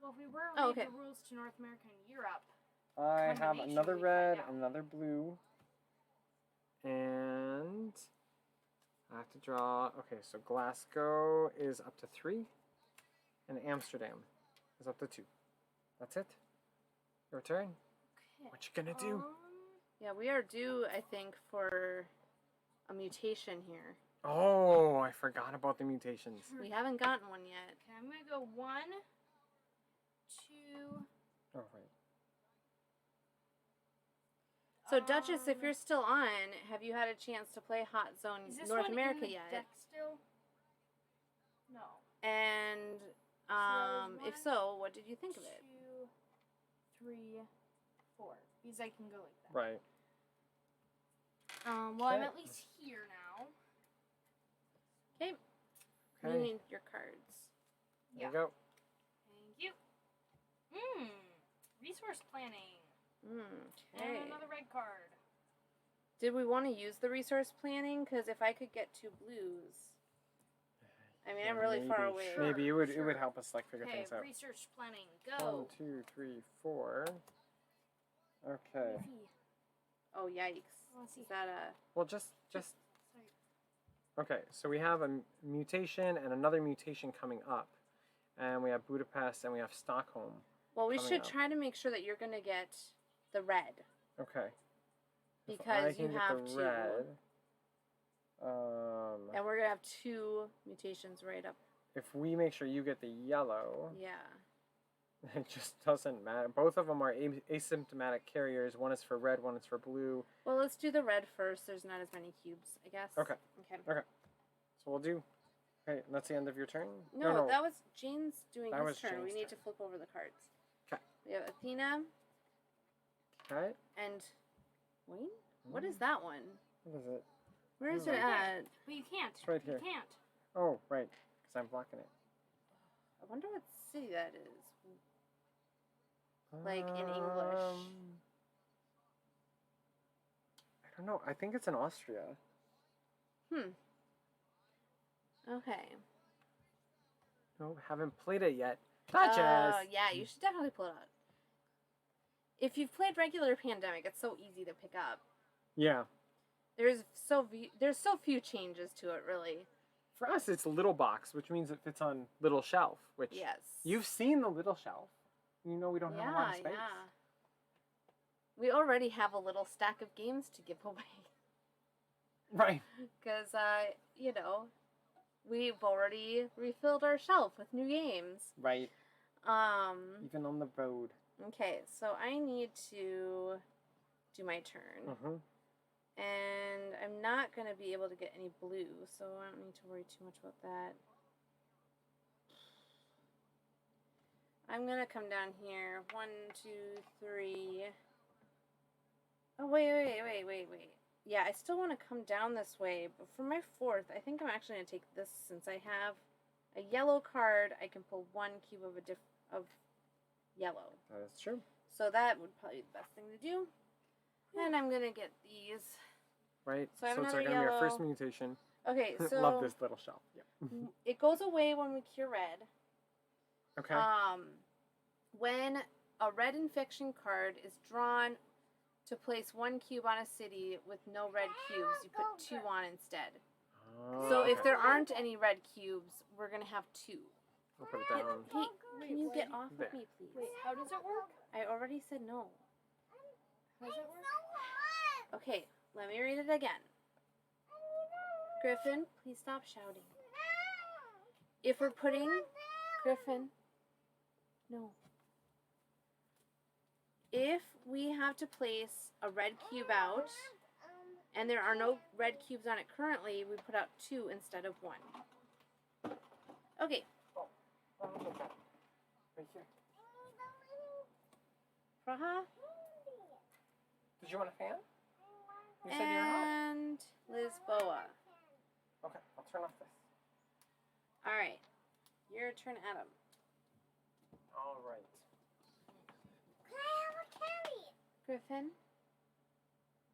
well, if we were to Oh, read okay. the rules to North America and Europe, I have Combination, another we red, find out. another blue, and I have to draw. Okay, so Glasgow is up to 3, and Amsterdam is up to 2. That's it. Your turn. okay. What you gonna do? Yeah, we are due, I think, for a mutation here. Oh, I forgot about the mutations. We haven't gotten one yet. Okay, I'm gonna go 1, 2. Oh right. So, Duchess, if you're still on, have you had a chance to play Hot Zone Is this North one America in the yet? deck still? No. And if one, so, what did you think of it? 2, 3, 4. Because I can go like that. Right. Well, I'm Okay. at least here now. Okay. You Okay. need your cards. There you go. Thank you. Resource planning. Okay. And another red card. Did we want to use the resource planning? Because if I could get 2 blues. I mean, I'm really far Maybe- away. Maybe it would Sure. help us like figure Okay, things out. research planning. 1, Go. 2, 3, 4. Okay. Easy. Oh, yikes. Let's see. Is that a... Well, just. Sorry. Okay, so we have a mutation and another mutation coming up, and we have Budapest and we have Stockholm. Well, we Coming should up. try to make sure that you're going to get the red. Okay. If Because I can you get have the 2. red, And we're going to have 2 mutations right up. if we make sure you get the yellow, Yeah. it just doesn't matter. Both of them are asymptomatic carriers. One is for red, one is for blue. Well, let's do the red first. There's not as many cubes, I guess. Okay. Okay. So we'll do. Okay, that's the end of your turn. No, that was Jane's doing That his was turn. We Jane's need turn. to flip over the cards. 'Kay. We have Athena Okay. and Wayne? What is that one? What is it? Where is Oh. it Right there. at? But you can't. It's right here. You can't. Oh, right. Because I'm blocking it. I wonder what city that is. Like, in English. I don't know. I think it's in Austria. Okay. No, haven't played it yet. Duchess! Yeah, you should definitely pull it out. If you've played regular Pandemic, it's so easy to pick up. Yeah. There's so few changes to it, really. For us, it's a little box, which means it fits on little shelf, which Yes. you've seen the little shelf. You know we don't have a lot of space. Yeah. We already have a little stack of games to give away. Right. Because, you know, we've already refilled our shelf with new games. Right. Even on the road. Okay, so I need to do my turn. Mm-hmm. And I'm not going to be able to get any blue, so I don't need to worry too much about that. I'm going to come down here. 1, 2, 3. Oh, wait. Yeah, I still want to come down this way, but for my 4th, I think I'm actually going to take this since I have a yellow card. I can pull 1 cube of yellow. That is true. So that would probably be the best thing to do. And I'm going to get these. Right. So I have it's another going to be our first yellow. mutation. Okay, so Love this little shelf. Yep. it goes away when we cure red. Okay. When a red infection card is drawn to place 1 cube on a city with no red cubes, you put 2 on instead. So if there aren't any red cubes, we're going to have 2. I'll put it down. Hey, can you get off There. of me, please? Wait, how does it work? I already said no. How does it work? Okay, let me read it again. Griffin, please stop shouting. If we're putting... Griffin, no. If we have to place a red cube out, and there are no red cubes on it currently, we put out 2 instead of 1. Okay. Right here. Praha Did you want a fan? You said you're hot. and Lisboa. Okay, I'll turn off this. Alright. Your turn, Adam. All right. Can I have a candy? Griffin,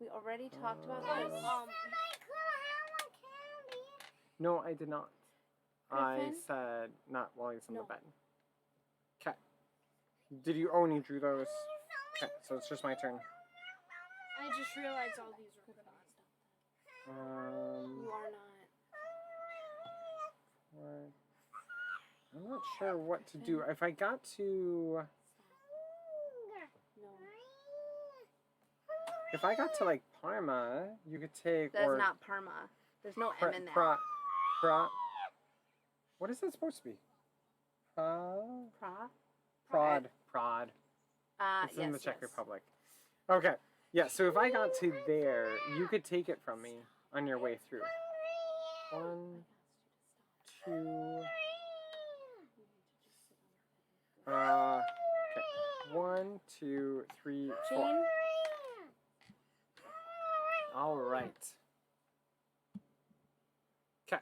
we already talked about Oh, this. I could have a candy. No, I did not. I Griffin? said not while he's on No. the bed. Okay. Did you? Oh, and you drew those. Okay, so it's just my turn. I just realized all these were good on. You are not. What? I'm not sure what to do. If I got to, No. if I got to like Parma, you could take That's or not Parma. There's no M in there. What is that supposed to be? Pra? Prod. It's Yes, in the Czech yes. Republic. Okay. Yeah, so if I got to there, you could take it from me on your way through. 1, 2. Okay. 1, 2, 3, 4. Jane? All right. Okay.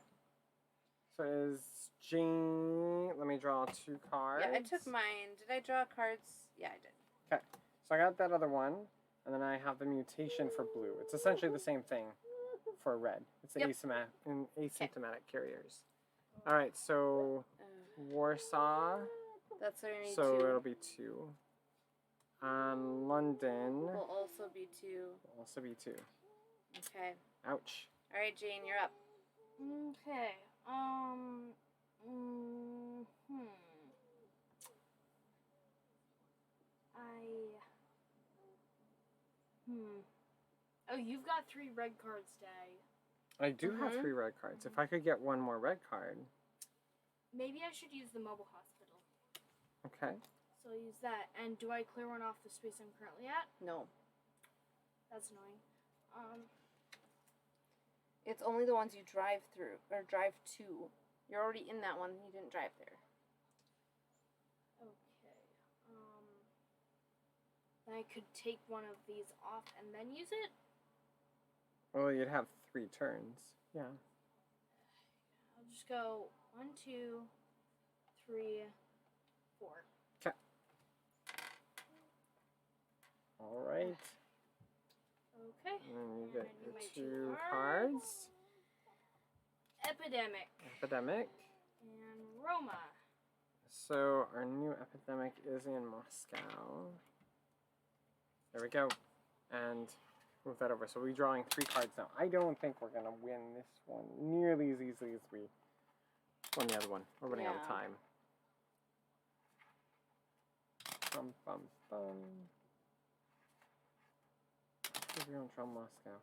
So is Jane? Let me draw 2 cards. Yeah, I took mine. Did I draw cards? Yeah, I did. Okay. So I got that other one, and then I have the mutation for blue. It's essentially the same thing for red. It's Yep. asymptomatic carriers. All right. So Warsaw. That's what I need So 2. it'll be 2. London Will also be 2. will also be 2. Okay. Ouch. All right, Jane, you're up. Okay. Oh, you've got 3 red cards, Day. I do have Mhm. 3 red cards. If I could get 1 more red card. Maybe I should use the mobile hospital. Okay. So I'll use that. And do I clear one off the space I'm currently at? No. That's annoying. It's only the ones you drive through, or drive to. You're already in that one. You didn't drive there. Okay. Then I could take one of these off and then use it? Well, you'd have 3 turns. Yeah. I'll just go 1, 2, 3, 4. Okay. All right. Okay. And then you And get I do your my 2 cards. cards. Epidemic Epidemic. and Roma. So our new epidemic is in Moscow. There we go. And move that over. So we're drawing 3 cards now. I don't think we're going to win this one nearly as easily as we won the other one. We're running out of Yeah. time. Bum, bum, bum. If you don't draw Moscow.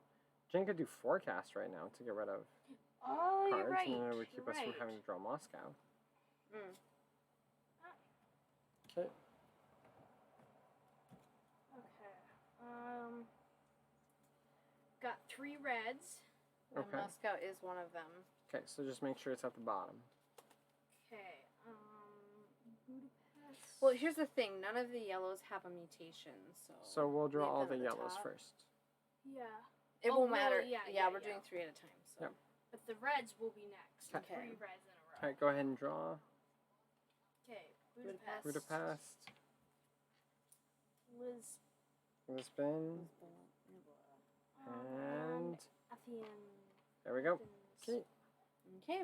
Jane could do forecast right now to get rid of Oh, cards. you're right. And then it would keep You're us from right. having to draw Moscow. Mm. Okay. Okay. Got 3 reds. And Okay. Moscow is one of them. Okay, so just make sure it's at the bottom. Okay. Budapest. Well, here's the thing. None of the yellows have a mutation, so... So we'll draw leave all them the at yellows top. first. Yeah. It Oh, won't well, matter. yeah, we're doing 3 at a time, so... Yep. But the reds will be next. Okay. 3 reds in a row. Alright, go ahead and draw. Okay. Budapest. Budapest. Lisbon. And Athens. there we go. Okay. Okay.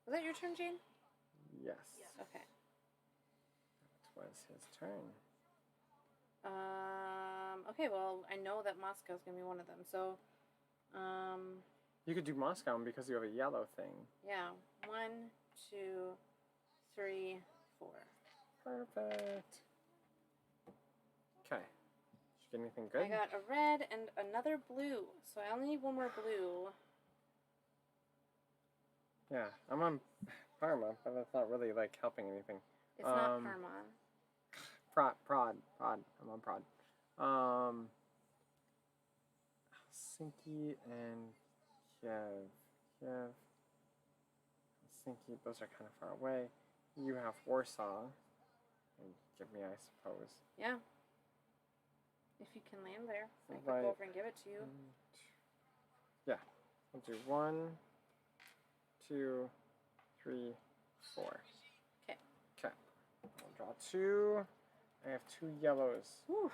Was that your turn, Jane? Yes. Yeah. Okay. That was his turn. Okay, well, I know that Moscow's going to be one of them, so... You could do Moscow because you have a yellow thing. Yeah. 1, 2, 3, 4. Perfect. Okay. Did you get anything good? I got a red and another blue, so I only need one more blue. Yeah, I'm on Parma, but that's not really like helping anything. It's not Parma. Prod. I'm on Prod. Helsinki and Kiev. Helsinki, those are kind of far away. You have Warsaw. And give me, I suppose. Yeah. If you can land there, I could Right. go over and give it to you. Yeah. We'll do 1, 2, 3, 4. Okay. Okay. I'll draw 2. I have 2 yellows. Whew.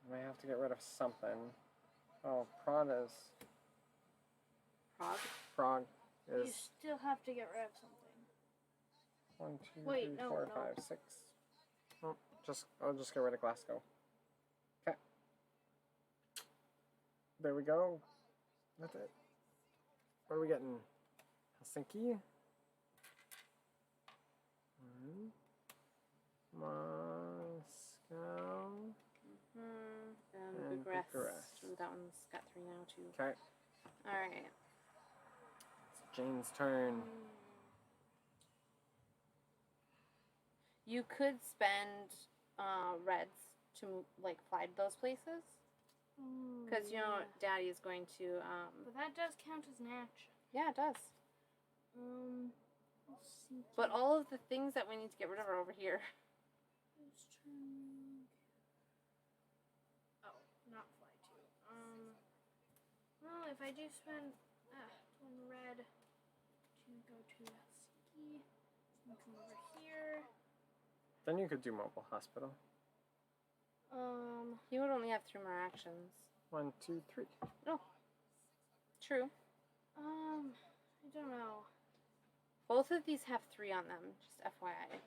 I may have to get rid of something. Oh, Prague is. Prague. Prague You is still have to get rid of something. 1, 2, Wait, 3, no, 4, no. 5, 6. Oh, I'll just get rid of Glasgow. Okay. There we go. That's it. What are we getting? Helsinki. Moscow. And And Bucharest. Bucharest. Ooh, that one's got 3 now, too. Okay. Alright. It's Jane's turn. You could spend reds to, like, fly to those places. Because, you know, Daddy is going to... But that does count as an action. Yeah, it does. Let's see. But all of the things that we need to get rid of are over here. Oh, not fly to. Well, if I do spend 1 red to go to Helsinki, and come over here. Then you could do mobile hospital. He would only have 3 more actions. 1, 2, 3. True. I don't know. Both of these have 3 on them, just FYI.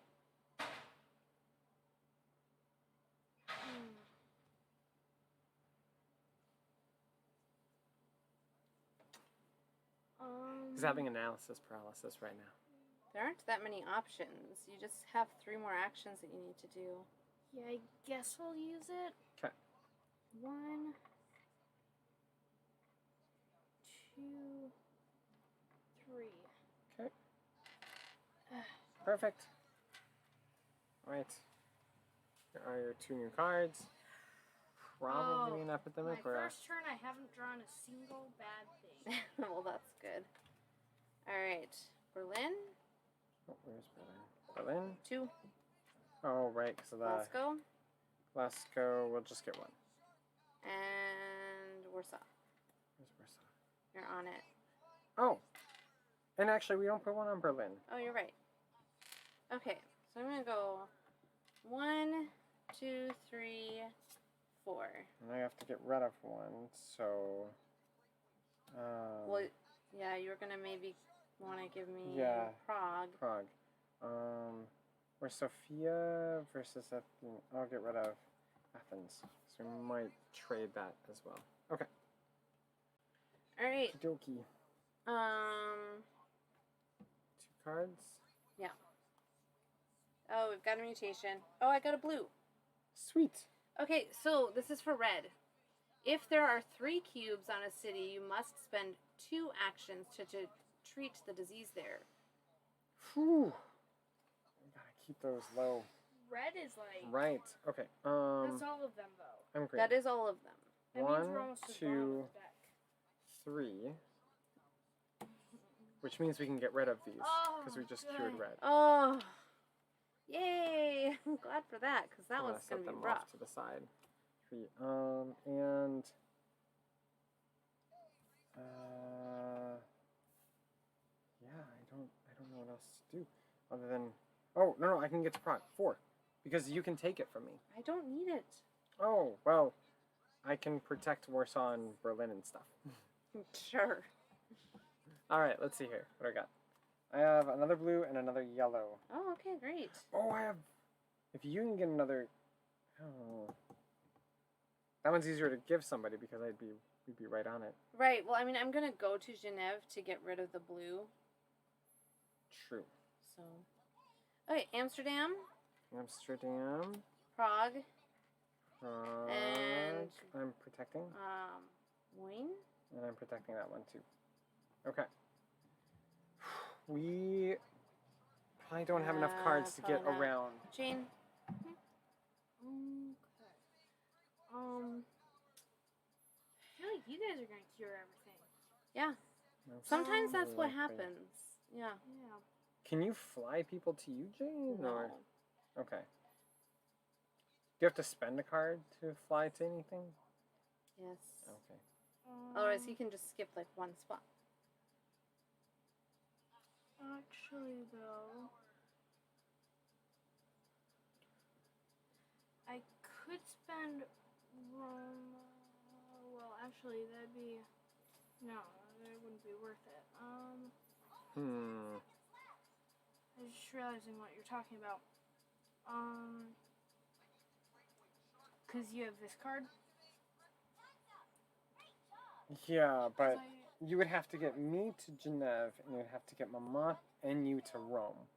He's having analysis paralysis right now. There aren't that many options. You just have 3 more actions that you need to do. Yeah, I guess we'll use it. 'Kay. 1, 2, 3. Okay. Perfect. Alright. Here are your 2 new cards. Probably an epidemic My or a... first turn, I haven't drawn a single bad thing. Well, that's good. Alright. Berlin. Oh, where's Berlin? Berlin? 2. Oh, right, because of the... Glasgow. Glasgow, we'll just get 1. And Warsaw. Where's Warsaw? You're on it. Oh! And actually, we don't put 1 on Berlin. Oh, you're right. Okay, so I'm gonna go 1, 2, 3, 4. And I have to get rid of one, so... Well, yeah, you were gonna maybe want to give me Yeah. Prague. Prague. Or Sofia versus Athens. I'll get rid of Athens. So we might trade that as well. Okay. All right. Okie dokie. 2 cards. Oh, we've got a mutation. Oh, I got a blue. Sweet. Okay, so this is for red. If there are 3 cubes on a city, you must spend 2 actions to treat the disease there. Whew. I gotta keep those low. Red is like. Right. Okay. That's all of them, though. I'm green. That is all of them. That means 1, we're almost to the bottom 2, of the deck. 3. Which means we can get rid of these Oh, because we just good. cured red. Oh, yay! I'm glad for that because that I'm was set gonna be them rough. off to the side. 3. And yeah, I don't know what else to do other than no, I can get to Prague 4 because you can take it from me. I don't need it. Oh well, I can protect Warsaw and Berlin and stuff. Sure. All right, let's see here. What do I got? I have another blue and another yellow. Oh, okay, great. Oh, I have. If you can get another, oh, that one's easier to give somebody because we'd be right on it. Right. Well, I mean, I'm gonna go to Geneva to get rid of the blue. True. So, okay, Amsterdam, Amsterdam. Prague, Prague. And- I'm protecting. Wayne. And I'm protecting that one too. Okay. We probably don't have enough cards to get probably not. around. Jane. Okay. I feel like you guys are gonna cure everything. Yeah. No, Sometimes that's what likely. happens. Yeah. Yeah. Can you fly people to you, Jane? No. Or okay. Do you have to spend a card to fly to anything? Yes. Okay. Otherwise, he can just skip like one spot. Actually, though, I could spend Rome. Well, actually, that'd be no, that wouldn't be worth it. Hmm. I'm just realizing what you're talking about. Because you have this card. Yeah, but 'Cause I- you would have to get me to Geneva, and you would have to get Mama and you to Rome.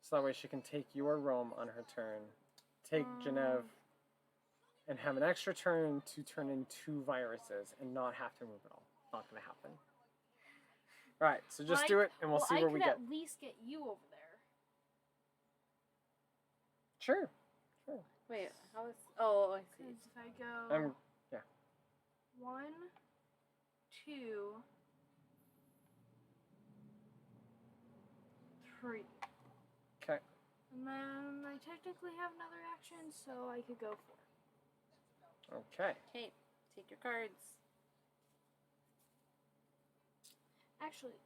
So that way she can take your Rome on her turn, take Geneva, and have an extra turn to turn in 2 viruses and not have to move at all. Not gonna happen. Alright, so just do it and we'll see where we I get. could at least get you over there. Sure. Wait, how is? Oh, I see. Because if I go Yeah. 1, 2, 3. Okay. And then I technically have another action, so I could go 4. Okay. Okay, take your cards. Actually,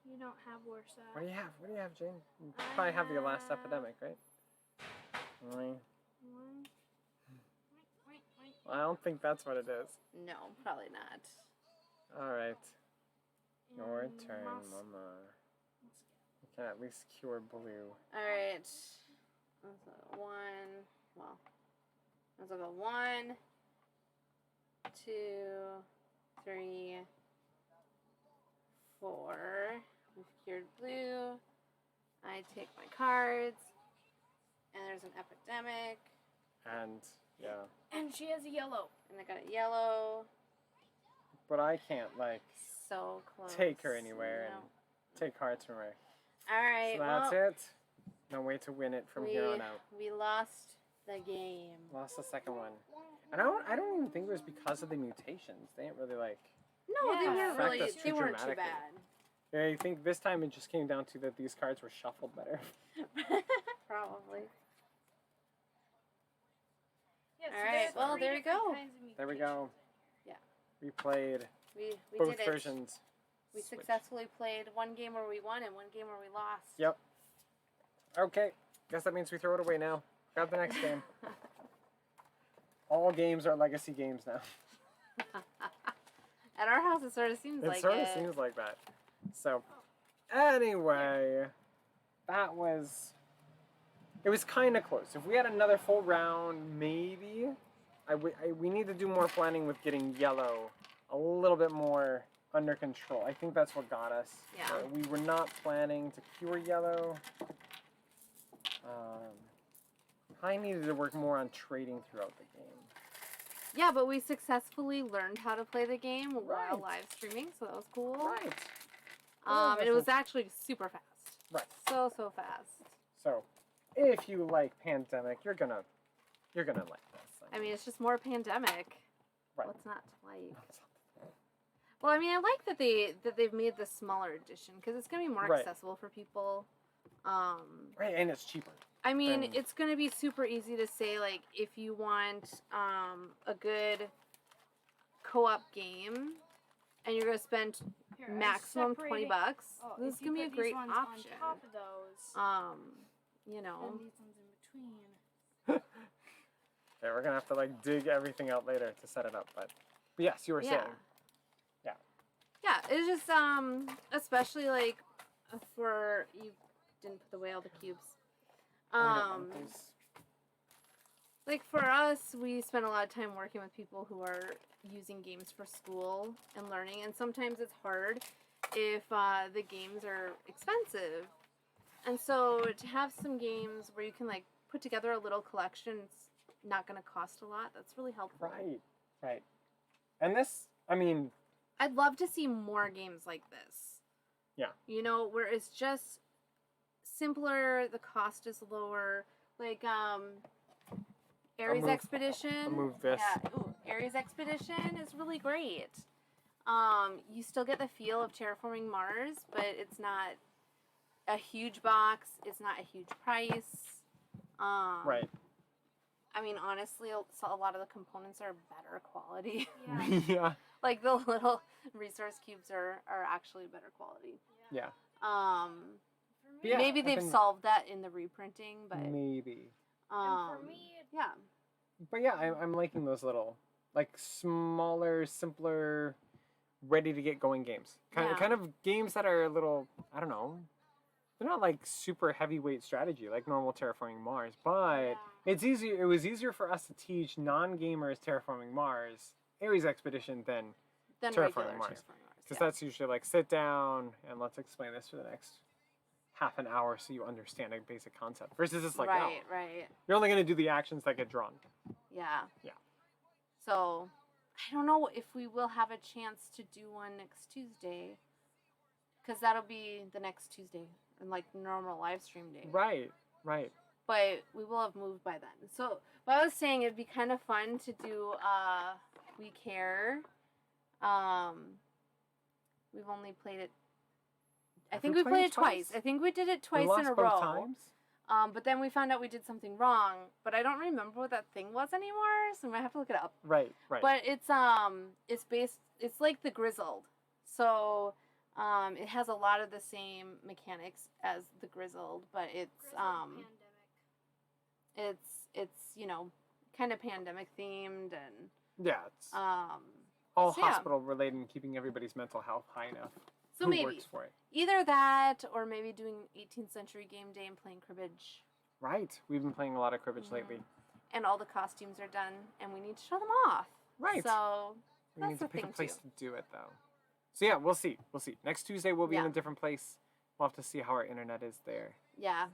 you don't have Warsaw. What do you have? What do you have, Jane? You probably have the last have- epidemic, right? One. Well, I don't think that's what it is. No, probably not. Alright. Your And turn, must- Mama. You can at least cure blue. All right. That's a 1. Well, that's like a 1, 2, 3, 4. We've cured blue. I take my cards, and there's an epidemic, And, yeah. And she has a yellow. and I got a yellow. But I can't, like, So close. take her anywhere No. and take cards from her. All right. So that's well, it. No way to win it from here on out. We lost the game. Lost the second one. And I don't even think it was because of the mutations. They didn't really, like... No, they Yeah. weren't Affect really. us They too weren't too dramatically. bad. I think this time it just came down to that these cards were shuffled better. Probably. Yeah, All right, there are well, 3 there you different go. kinds of There we mutations go. Yeah. We played We both did it. versions. We Switch. successfully played one game where we won and one game where we lost. Yep. Okay. Guess that means we throw it away now. Grab the next game. All games are legacy games now. At our house, it sort of seems like It sort of seems like that. So, anyway, it was kind of close. If we had another full round, maybe. We need to do more planning with getting yellow a little bit more under control. I think that's what got us. Yeah. We were not planning to cure yellow. I needed to work more on trading throughout the game. Yeah, but we successfully learned how to play the game while Right. live streaming, so that was cool. Right. And it was actually super fast. Right. So fast. So, if you like Pandemic, you're gonna like this. I mean, it's just more pandemic. Right. What's not to like? Well, I mean, I like that they've made the smaller edition because it's gonna be more Right. accessible for people. Right, and it's cheaper. I mean, And- it's gonna be super easy to say like if you want a good co-op game and you're gonna spend Here, I'm maximum separating- $20, Oh, this is if you gonna be a put great these ones option. On top of those, You know. and these ones in between. Okay, we're gonna have to like dig everything out later to set it up, but yes, you were saying. Yeah, it's just especially like for you didn't put away all the cubes. I don't want these. Like for us, we spend a lot of time working with people who are using games for school and learning, and sometimes it's hard if the games are expensive. And so to have some games where you can like put together a little collection, it's not going to cost a lot. That's really helpful. Right. And this, I mean, I'd love to see more games like this. Yeah. You know, where it's just simpler, the cost is lower. Like Ares move- Expedition. I'll move this. Yeah, ooh, Ares Expedition is really great. You still get the feel of terraforming Mars, but it's not a huge box. It's not a huge price. right. I mean, honestly, a lot of the components are better quality. Yeah. Yeah. Like the little resource cubes are actually better quality. Yeah. For me, Yeah, Maybe I they've can- solved that in the reprinting, but Maybe. and for me, yeah, But yeah, I'm liking those little, like, smaller, simpler, ready to get going games. Yeah. Kind of games that are a little, I don't know, they're not like super heavyweight strategy like normal Terraforming Mars, but Yeah. it's easier. It was easier for us to teach non-gamers Terraforming Mars, Ares Expedition than then Terraforming regular Mars. terraforming Mars. because Yeah. that's usually like sit down and let's explain this for the next half an hour so you understand a basic concept. Versus it's like, right, no, right, you're only going to do the actions that get drawn. yeah, Yeah. So I don't know if we will have a chance to do one next Tuesday, because that'll be the next Tuesday and like normal live stream day. Right, right. But we will have moved by then. So what I was saying, it'd be kind of fun to do We Care. We've only played it. I Have think we we played played it it twice. twice? I think we did it We twice lost in a both row. times? But then we found out we did something wrong. But I don't remember what that thing was anymore, so I might have to look it up. Right, right. But it's based. It's like the Grizzled, so it has a lot of the same mechanics as the Grizzled, but it's Pandemic. it's you know kind of pandemic themed and yeah, it's um all so yeah. hospital related and keeping everybody's mental health high enough. so Who maybe works for it? either that or maybe doing 18th century game day and playing cribbage, Right. We've been playing a lot of cribbage Mhm. lately. and all the costumes are done and we need to show them off. Right. So We that's need to the pick a thing, place too. to do it though. So yeah, we'll see. We'll see. Next Tuesday we'll be in Yeah. a different place. We'll have to see how our internet is there. yeah,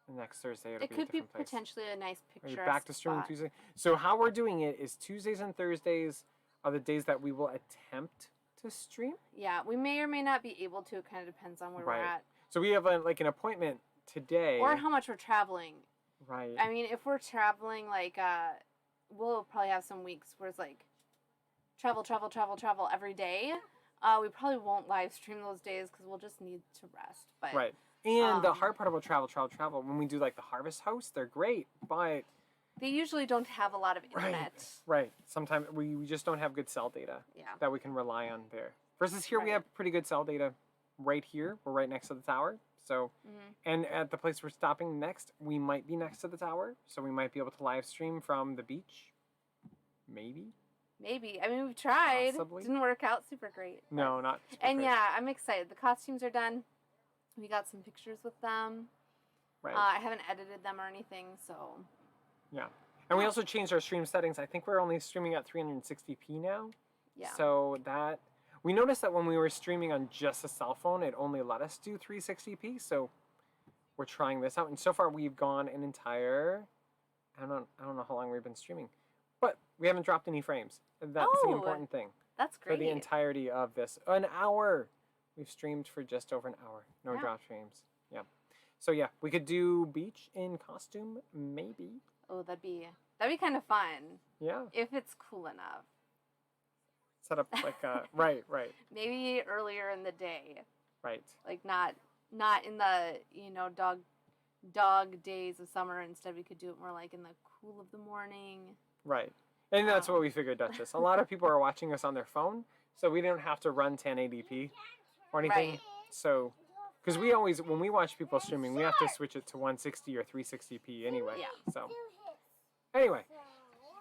And next Thursday it'll it be a could be different place. potentially a nice Are you picture. back to streaming Tuesday? So how we're doing it is Tuesdays and Thursdays are the days that we will attempt to stream. Yeah, we may or may not be able to. It kind of depends on where Right. we're at So we have like an appointment today. or how much we're traveling. Right. I mean, if we're traveling, like, we'll probably have some weeks where it's like travel every day. We probably won't live stream those days because we'll just need to rest. But Right. And the um, hard part about travel, when we do like the harvest hosts, they're great, but they usually don't have a lot of internet. right. Sometimes we just don't have good cell data Yeah. that we can rely on there Versus here we Right. have pretty good cell data right here. We're right next to the tower. So, and at the place we're stopping next, we might be next to the tower. So we might be able to live stream from the beach. Maybe. Maybe. I mean, we've tried. Possibly. Didn't work out super great. No, not super And great. yeah, I'm excited. The costumes are done. We got some pictures with them. Right. I haven't edited them or anything, so. Yeah. And we also changed our stream settings. I think we're only streaming at 360p now. Yeah. So that, we noticed that when we were streaming on just a cell phone, it only let us do 360p. So we're trying this out. And so far we've gone an entire, I don't know how long we've been streaming, but we haven't dropped any frames. That's the important thing. That's great. For the entirety of this. An hour. We've streamed for just over an hour. No drop frames. Yeah. So yeah, we could do beach in costume, maybe. Oh, that'd be kind of fun. Yeah. If it's cool enough. Set up like a right. Maybe earlier in the day. Right. Like not in the dog days of summer. Instead, we could do it more like in the cool of the morning. Right. And that's what we figured, Duchess. A lot of people are watching us on their phone, so we don't have to run 1080p or anything. Right. So, because we always, when we watch people streaming, we have to switch it to 160 or 360p anyway. Yeah. So, anyway,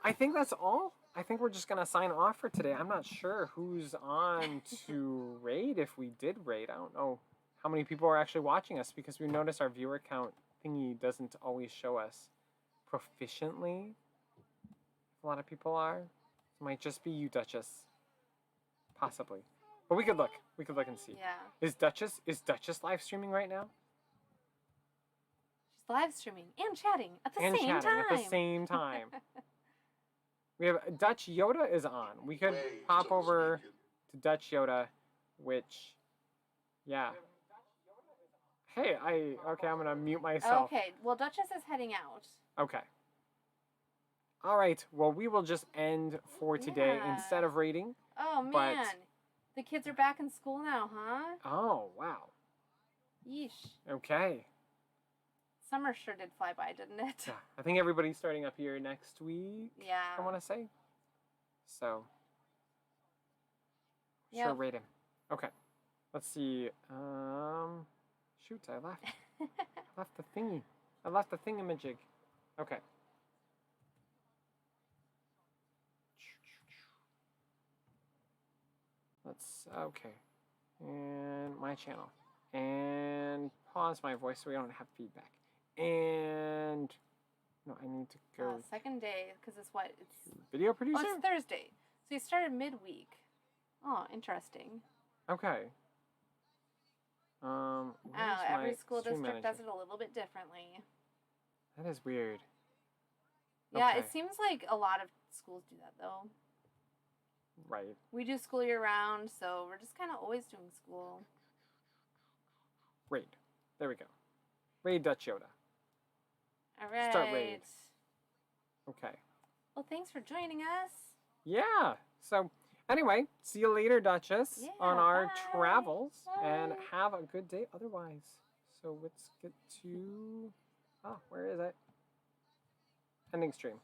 I think that's all. I think we're just going to sign off for today. I'm not sure who's on to raid, if we did raid. I don't know how many people are actually watching us, because we noticed our viewer count thingy doesn't always show us proficiently. A lot of people are. It might just be you, Duchess. Possibly. But we could look. We could look and see. Yeah. Is Duchess live streaming right now? She's live streaming and chatting at the And same chatting time. at the same time. We have Dutch Yoda is on. We could pop over to Dutch Yoda, which, yeah. Hey, okay, I'm gonna mute myself. Okay, well, Duchess is heading out. Okay. All right. Well, we will just end for today Yeah. instead of rating. Oh man, But- the kids are back in school now, huh? Oh wow. Yeesh. Okay. Summer sure did fly by, didn't it? Yeah, I think everybody's starting up here next week. Yeah. I want to say. So. Yep. Sure, rate him. Okay. Let's see. Shoot, I left. I left the thingy. I left the thingamajig. Okay. Okay. And my channel. And pause my voice so we don't have feedback. And no, I need to go Second day, because it's what? It's video producer? it's Thursday. So you started midweek. Oh, interesting. Okay. Where's Every my school stream district manager? does it a little bit differently. That is weird. Yeah, Okay. it seems like a lot of schools do that though. Right. We do school year round, so we're just kind of always doing school. Raid. There we go. Raid Dutch Yoda. All right. Start raid. Okay. Well, thanks for joining us. Yeah. So anyway, see you later, Duchess, Yeah, on our bye. travels, and Bye. have a good day otherwise. So let's get to, where is it? Ending stream.